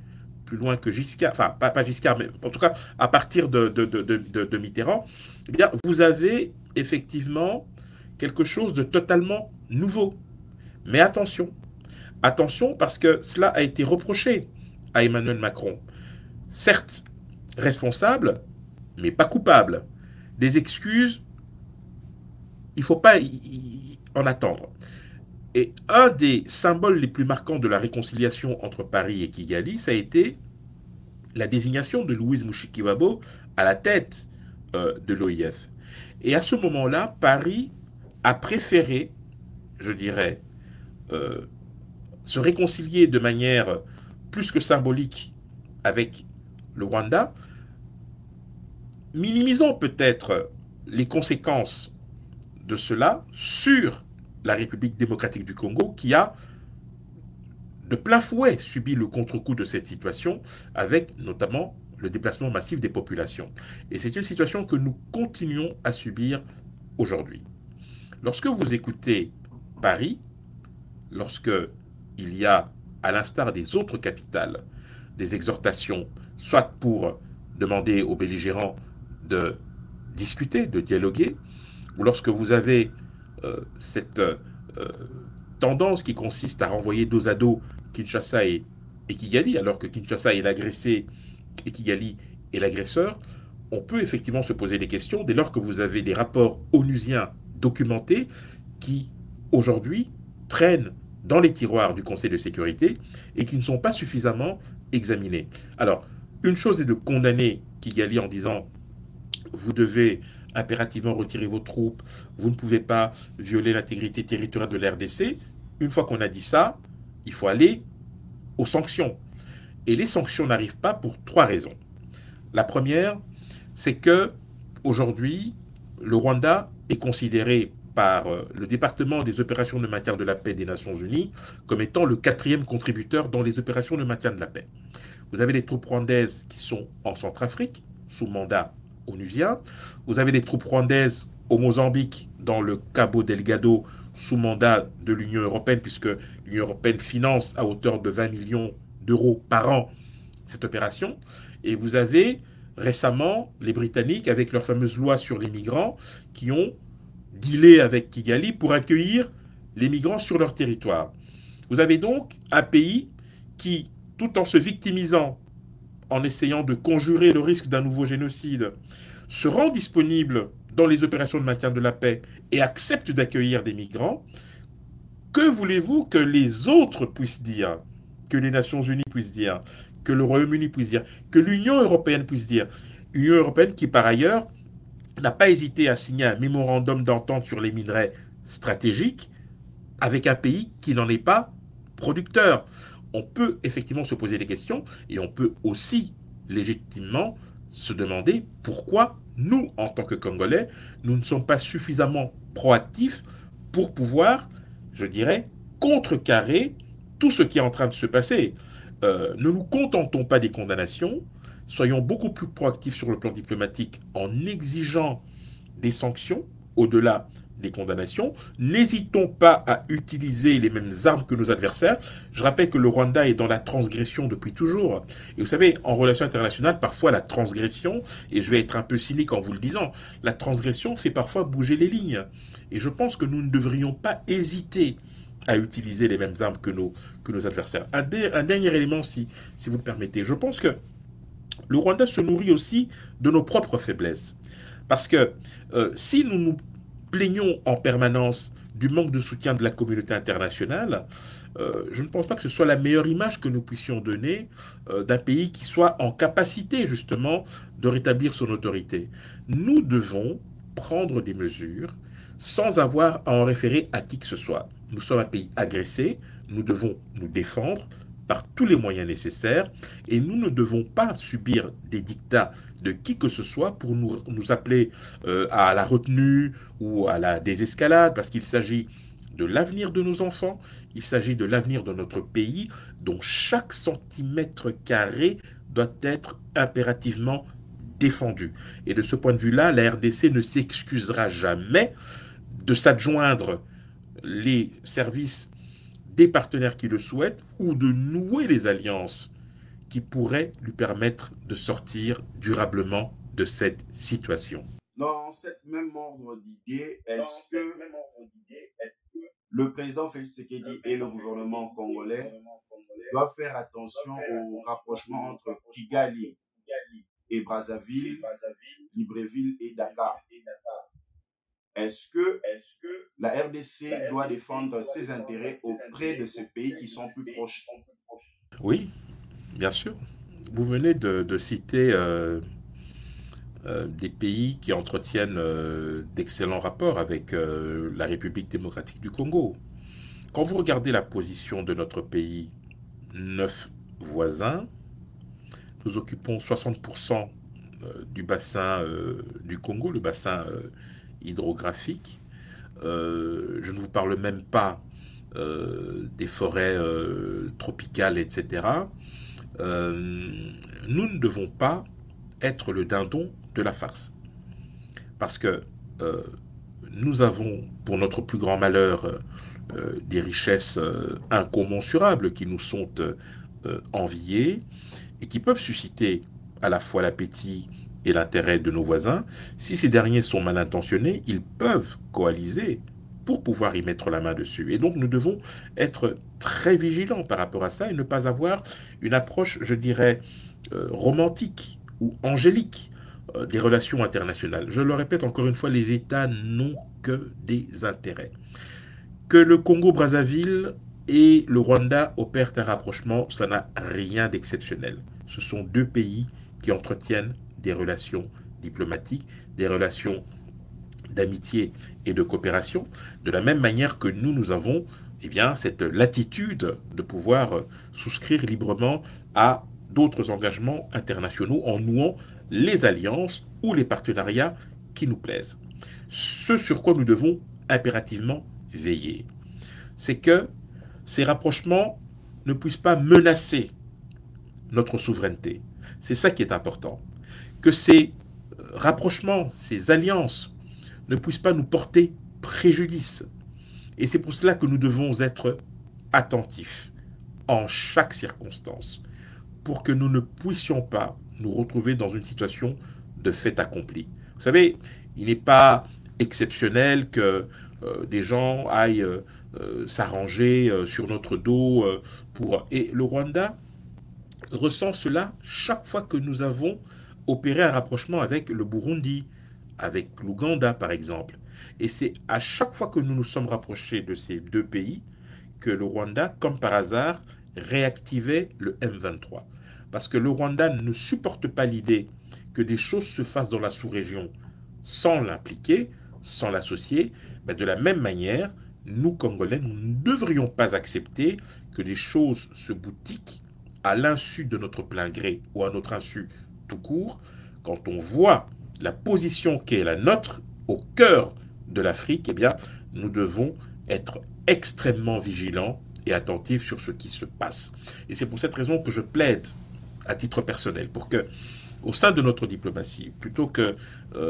[SPEAKER 1] plus loin que Giscard, enfin pas Giscard, mais en tout cas à partir de Mitterrand, eh bien, vous avez effectivement quelque chose de totalement nouveau. Mais attention, attention parce que cela a été reproché à Emmanuel Macron. Certes, responsable, mais pas coupable. Des excuses, il ne faut pas en attendre. Et un des symboles les plus marquants de la réconciliation entre Paris et Kigali, ça a été la désignation de Louise Mushikiwabo à la tête de l'OIF. Et à ce moment-là, Paris a préféré, je dirais, se réconcilier de manière plus que symbolique avec le Rwanda, minimisant peut-être les conséquences de cela sur la République démocratique du Congo qui a de plein fouet subi le contre-coup de cette situation avec notamment le déplacement massif des populations. Et c'est une situation que nous continuons à subir aujourd'hui. Lorsque vous écoutez Paris, lorsque il y a, à l'instar des autres capitales, des exhortations, soit pour demander aux belligérants de discuter, de dialoguer, ou lorsque vous avez cette tendance qui consiste à renvoyer dos à dos Kinshasa et Kigali, alors que Kinshasa est l'agressé et Kigali est l'agresseur, on peut effectivement se poser des questions dès lors que vous avez des rapports onusiens documentés qui, aujourd'hui, traînent dans les tiroirs du Conseil de sécurité et qui ne sont pas suffisamment examinés. Alors, une chose est de condamner Kigali en disant vous devez impérativement retirer vos troupes, vous ne pouvez pas violer l'intégrité territoriale de la RDC. Une fois qu'on a dit ça, il faut aller aux sanctions. Et les sanctions n'arrivent pas pour trois raisons. La première, c'est que aujourd'hui, le Rwanda est considéré par le département des opérations de maintien de la paix des Nations Unies comme étant le quatrième contributeur dans les opérations de maintien de la paix. Vous avez les troupes rwandaises qui sont en Centrafrique, sous mandat onusien. Vous avez les troupes rwandaises au Mozambique, dans le Cabo Delgado, sous mandat de l'Union européenne, puisque l'Union européenne finance à hauteur de 20 millions d'euros par an cette opération. Et vous avez récemment les Britanniques, avec leur fameuse loi sur les migrants, qui ont dealé avec Kigali pour accueillir les migrants sur leur territoire. Vous avez donc un pays qui, tout en se victimisant, en essayant de conjurer le risque d'un nouveau génocide, se rend disponible dans les opérations de maintien de la paix et accepte d'accueillir des migrants. Que voulez-vous que les autres puissent dire, que les Nations Unies puissent dire, que le Royaume-Uni puisse dire, que l'Union européenne puisse dire? L'Union européenne qui, par ailleurs, n'a pas hésité à signer un mémorandum d'entente sur les minerais stratégiques avec un pays qui n'en est pas producteur. On peut effectivement se poser des questions et on peut aussi légitimement se demander pourquoi nous, en tant que Congolais, nous ne sommes pas suffisamment proactifs pour pouvoir, je dirais, contrecarrer tout ce qui est en train de se passer. Ne nous contentons pas des condamnations, soyons beaucoup plus proactifs sur le plan diplomatique en exigeant des sanctions au-delà des condamnations. N'hésitons pas à utiliser les mêmes armes que nos adversaires. Je rappelle que le Rwanda est dans la transgression depuis toujours. Et vous savez, en relations internationales, parfois la transgression, et je vais être un peu cynique en vous le disant, la transgression fait parfois bouger les lignes. Et je pense que nous ne devrions pas hésiter à utiliser les mêmes armes que nos adversaires. Un dernier élément, si vous le permettez. Je pense que le Rwanda se nourrit aussi de nos propres faiblesses. Parce que si nous nous plaignons en permanence du manque de soutien de la communauté internationale, je ne pense pas que ce soit la meilleure image que nous puissions donner d'un pays qui soit en capacité justement de rétablir son autorité. Nous devons prendre des mesures sans avoir à en référer à qui que ce soit. Nous sommes un pays agressé, nous devons nous défendre par tous les moyens nécessaires et nous ne devons pas subir des dictats de qui que ce soit pour nous appeler à la retenue ou à la désescalade, parce qu'il s'agit de l'avenir de nos enfants, il s'agit de l'avenir de notre pays, dont chaque centimètre carré doit être impérativement défendu. Et de ce point de vue-là, la RDC ne s'excusera jamais de s'adjoindre les services des partenaires qui le souhaitent ou de nouer les alliances qui pourraient lui permettre de sortir durablement de cette situation.
[SPEAKER 2] Dans cette même ordre d'idée, est-ce que le président Félix Tshisekedi et le gouvernement congolais doivent faire attention au rapprochement entre Kigali et Brazzaville, Libreville et Dakar? Est-ce que la RDC doit défendre ses intérêts auprès de ces pays qui sont plus proches?
[SPEAKER 1] Oui, bien sûr. Vous venez de citer des pays qui entretiennent d'excellents rapports avec la République démocratique du Congo. Quand vous regardez la position de notre pays, 9 voisins, nous occupons 60% du bassin du Congo, le bassin hydrographique. Je ne vous parle même pas des forêts tropicales, etc. Nous ne devons pas être le dindon de la farce. Parce que euh, nous avons, pour notre plus grand malheur, des richesses incommensurables qui nous sont enviées et qui peuvent susciter à la fois l'appétit et l'intérêt de nos voisins. Si ces derniers sont mal intentionnés, ils peuvent coaliser pour pouvoir y mettre la main dessus. Et donc nous devons être très vigilants par rapport à ça et ne pas avoir une approche, je dirais, romantique ou angélique des relations internationales. Je le répète encore une fois, les États n'ont que des intérêts. Que le Congo-Brazzaville et le Rwanda opèrent un rapprochement, ça n'a rien d'exceptionnel. Ce sont deux pays qui entretiennent des relations diplomatiques, des relations d'amitié et de coopération, de la même manière que nous avons eh bien, cette latitude de pouvoir souscrire librement à d'autres engagements internationaux en nouant les alliances ou les partenariats qui nous plaisent. Ce sur quoi nous devons impérativement veiller, c'est que ces rapprochements ne puissent pas menacer notre souveraineté. C'est ça qui est important. Que ces rapprochements, ces alliances ne puissent pas nous porter préjudice. Et c'est pour cela que nous devons être attentifs en chaque circonstance, pour que nous ne puissions pas nous retrouver dans une situation de fait accompli. Vous savez, il n'est pas exceptionnel que des gens aillent s'arranger sur notre dos pour... Et le Rwanda ressent cela chaque fois que nous avons opéré un rapprochement avec le Burundi, avec l'Ouganda par exemple. Et c'est à chaque fois que nous nous sommes rapprochés de ces deux pays que le Rwanda, comme par hasard, réactivait le M23. Parce que le Rwanda ne supporte pas l'idée que des choses se fassent dans la sous-région sans l'impliquer, sans l'associer. Mais de la même manière, nous, Congolais, nous ne devrions pas accepter que des choses se boutiquent à l'insu de notre plein gré ou à notre insu tout court, quand on voit la position qui est la nôtre au cœur de l'Afrique, eh bien, nous devons être extrêmement vigilants et attentifs sur ce qui se passe. Et c'est pour cette raison que je plaide, à titre personnel, pour que, au sein de notre diplomatie, plutôt que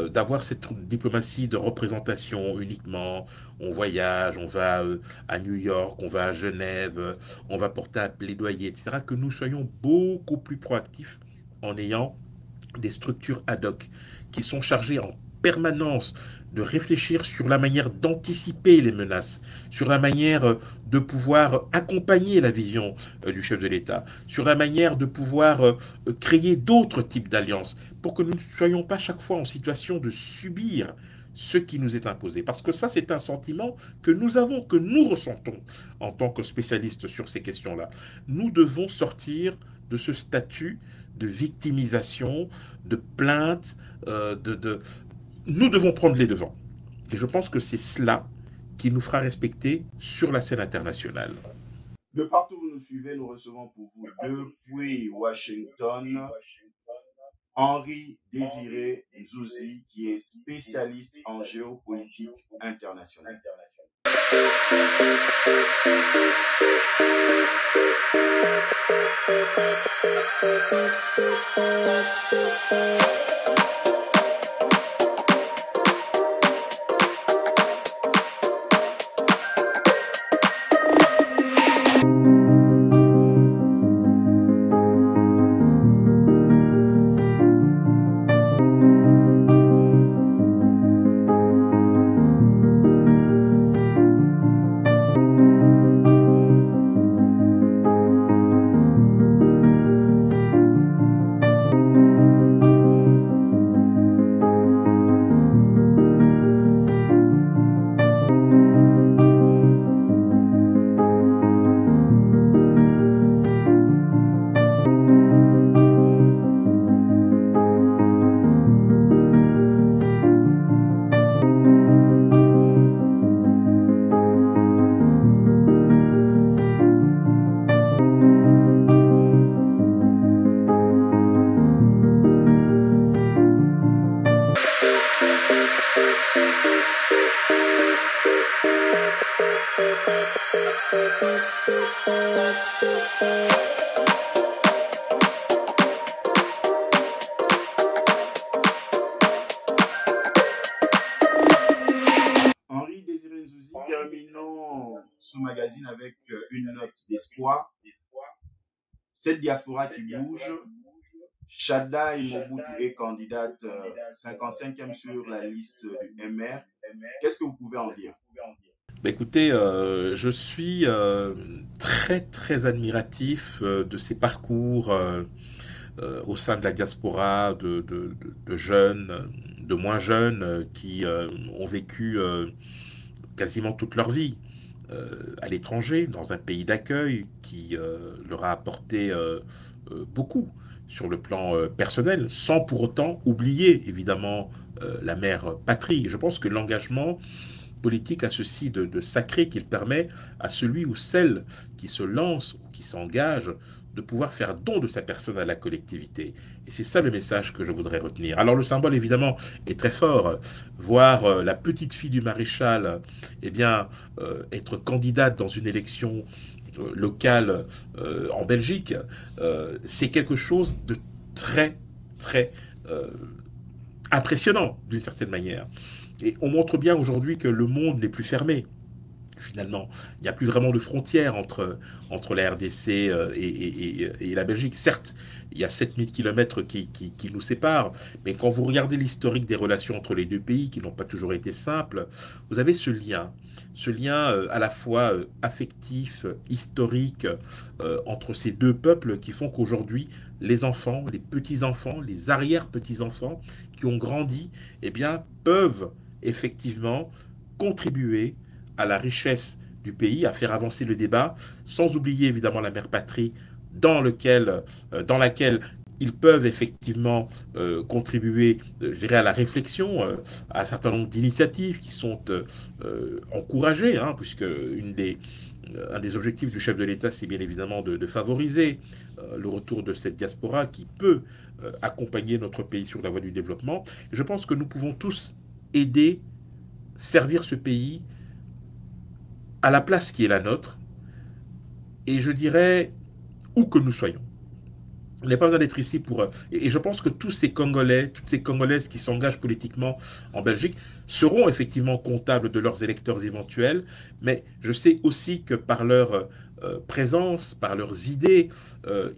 [SPEAKER 1] d'avoir cette diplomatie de représentation uniquement, on voyage, on va à New York, on va à Genève, on va porter un plaidoyer, etc., que nous soyons beaucoup plus proactifs en ayant des structures ad hoc qui sont chargées en permanence de réfléchir sur la manière d'anticiper les menaces, sur la manière de pouvoir accompagner la vision du chef de l'État, sur la manière de pouvoir créer d'autres types d'alliances, pour que nous ne soyons pas chaque fois en situation de subir ce qui nous est imposé. Parce que ça, c'est un sentiment que nous avons, que nous ressentons en tant que spécialistes sur ces questions-là. Nous devons sortir de ce statut de victimisation, de plainte, nous devons prendre les devants. Et je pense que c'est cela qui nous fera respecter sur la scène internationale.
[SPEAKER 2] De partout où vous nous suivez, nous recevons pour vous depuis Washington Henri Désiré Nzouzi, qui est spécialiste en géopolitique internationale. ce magazine avec une note d'espoir. Cette diaspora qui bouge, Shada Mobutu est candidate 55e sur la liste du MR. Qu'est-ce que vous pouvez en dire?
[SPEAKER 1] Écoutez, je suis très très admiratif de ces parcours au sein de la diaspora de jeunes, de moins jeunes qui ont vécu quasiment toute leur vie à l'étranger, dans un pays d'accueil qui leur a apporté beaucoup sur le plan personnel, sans pour autant oublier évidemment la mère patrie. Je pense que l'engagement politique a ceci de sacré qu'il permet à celui ou celle qui se lance ou qui s'engage de pouvoir faire don de sa personne à la collectivité. Et c'est ça le message que je voudrais retenir. Alors le symbole, évidemment, est très fort. Voir la petite fille du maréchal eh bien, être candidate dans une élection locale en Belgique, c'est quelque chose de très, très impressionnant, d'une certaine manière. Et on montre bien aujourd'hui que le monde n'est plus fermé. Finalement, il n'y a plus vraiment de frontières entre la RDC et la Belgique. Certes, il y a 7000 kilomètres qui nous séparent, mais quand vous regardez l'historique des relations entre les deux pays, qui n'ont pas toujours été simples, vous avez ce lien à la fois affectif, historique, entre ces deux peuples qui font qu'aujourd'hui, les enfants, les petits-enfants, les arrière-petits-enfants qui ont grandi, eh bien, peuvent effectivement contribuer à la richesse du pays, à faire avancer le débat, sans oublier évidemment la mère patrie dans laquelle ils peuvent effectivement contribuer, je dirais, à la réflexion, à un certain nombre d'initiatives qui sont encouragées, hein, puisque un des objectifs du chef de l'État, c'est bien évidemment de favoriser le retour de cette diaspora qui peut accompagner notre pays sur la voie du développement. Et je pense que nous pouvons tous aider, servir ce pays à la place qui est la nôtre, et je dirais, où que nous soyons. On n'a pas besoin d'être ici pour... Et je pense que tous ces Congolais, toutes ces Congolaises qui s'engagent politiquement en Belgique seront effectivement comptables de leurs électeurs éventuels, mais je sais aussi que par leur présence, par leurs idées,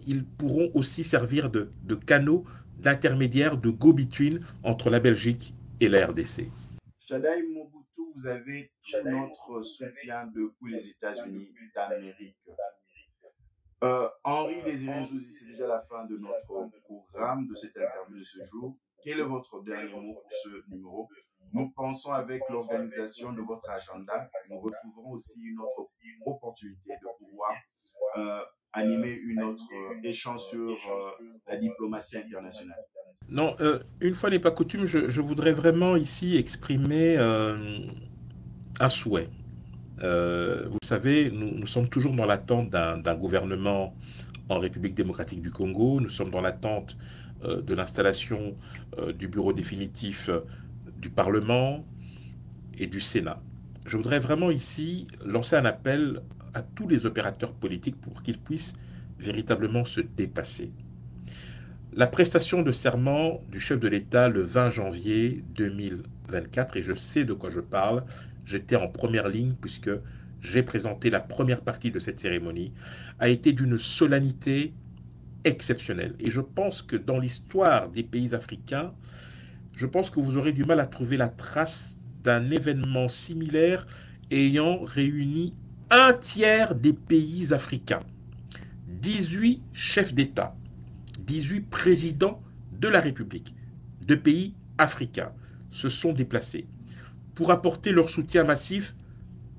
[SPEAKER 1] ils pourront aussi servir de canaux, d'intermédiaires, de go-between entre la Belgique et la RDC.
[SPEAKER 2] Shadaï Mobutu, vous avez tout notre soutien depuis les États-Unis d'Amérique. Henri Désiré Zouzi, c'est déjà la fin de notre programme, de cette interview de ce jour. Quel est votre dernier mot pour ce numéro? Nous pensons avec l'organisation de votre agenda, nous retrouverons aussi une autre opportunité de pouvoir animer une autre échange sur la diplomatie internationale.
[SPEAKER 1] Non, une fois n'est pas coutume, je voudrais vraiment ici exprimer un souhait. Vous savez, nous sommes toujours dans l'attente d'un gouvernement en République démocratique du Congo. Nous sommes dans l'attente de l'installation du bureau définitif du Parlement et du Sénat. Je voudrais vraiment ici lancer un appel à tous les opérateurs politiques pour qu'ils puissent véritablement se dépasser. La prestation de serment du chef de l'État le 20 janvier 2024, et je sais de quoi je parle, j'étais en première ligne puisque j'ai présenté la première partie de cette cérémonie, a été d'une solennité exceptionnelle. Et je pense que dans l'histoire des pays africains, je pense que vous aurez du mal à trouver la trace d'un événement similaire ayant réuni un tiers des pays africains. 18 chefs d'État, 18 présidents de la République, de pays africains, se sont déplacés pour apporter leur soutien massif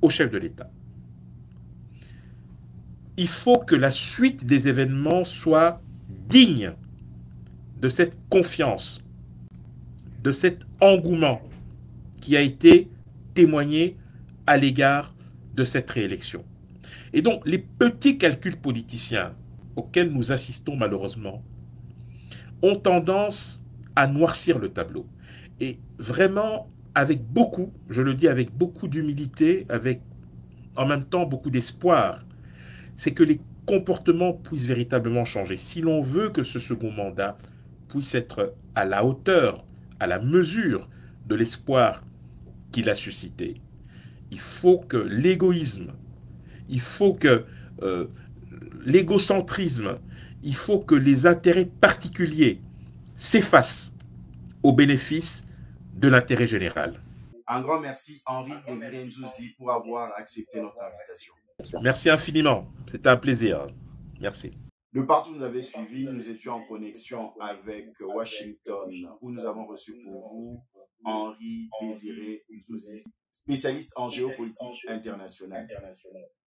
[SPEAKER 1] au chef de l'État. Il faut que la suite des événements soit digne de cette confiance, de cet engouement qui a été témoigné à l'égard de cette réélection. Et donc, les petits calculs politiciens auxquels nous assistons malheureusement ont tendance à noircir le tableau. Et vraiment, avec beaucoup, je le dis avec beaucoup d'humilité, avec en même temps beaucoup d'espoir, c'est que les comportements puissent véritablement changer. Si l'on veut que ce second mandat puisse être à la hauteur, à la mesure de l'espoir qu'il a suscité, il faut que l'égoïsme il faut que l'égocentrisme, il faut que les intérêts particuliers s'effacent au bénéfice de l'intérêt général.
[SPEAKER 2] Un grand merci, Henri Désiré Nzouzi, pour avoir accepté notre invitation.
[SPEAKER 1] Merci infiniment. C'était un plaisir. Merci.
[SPEAKER 2] De partout où vous avez suivi, nous étions en connexion avec Washington, où nous avons reçu pour vous Henri Désiré Nzouzi, spécialiste en géopolitique internationale.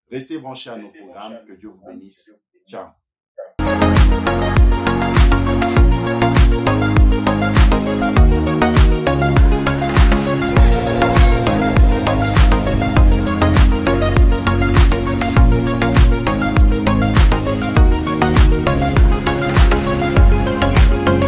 [SPEAKER 2] Restez branchés à nos programmes. Que Dieu vous bénisse. Ciao.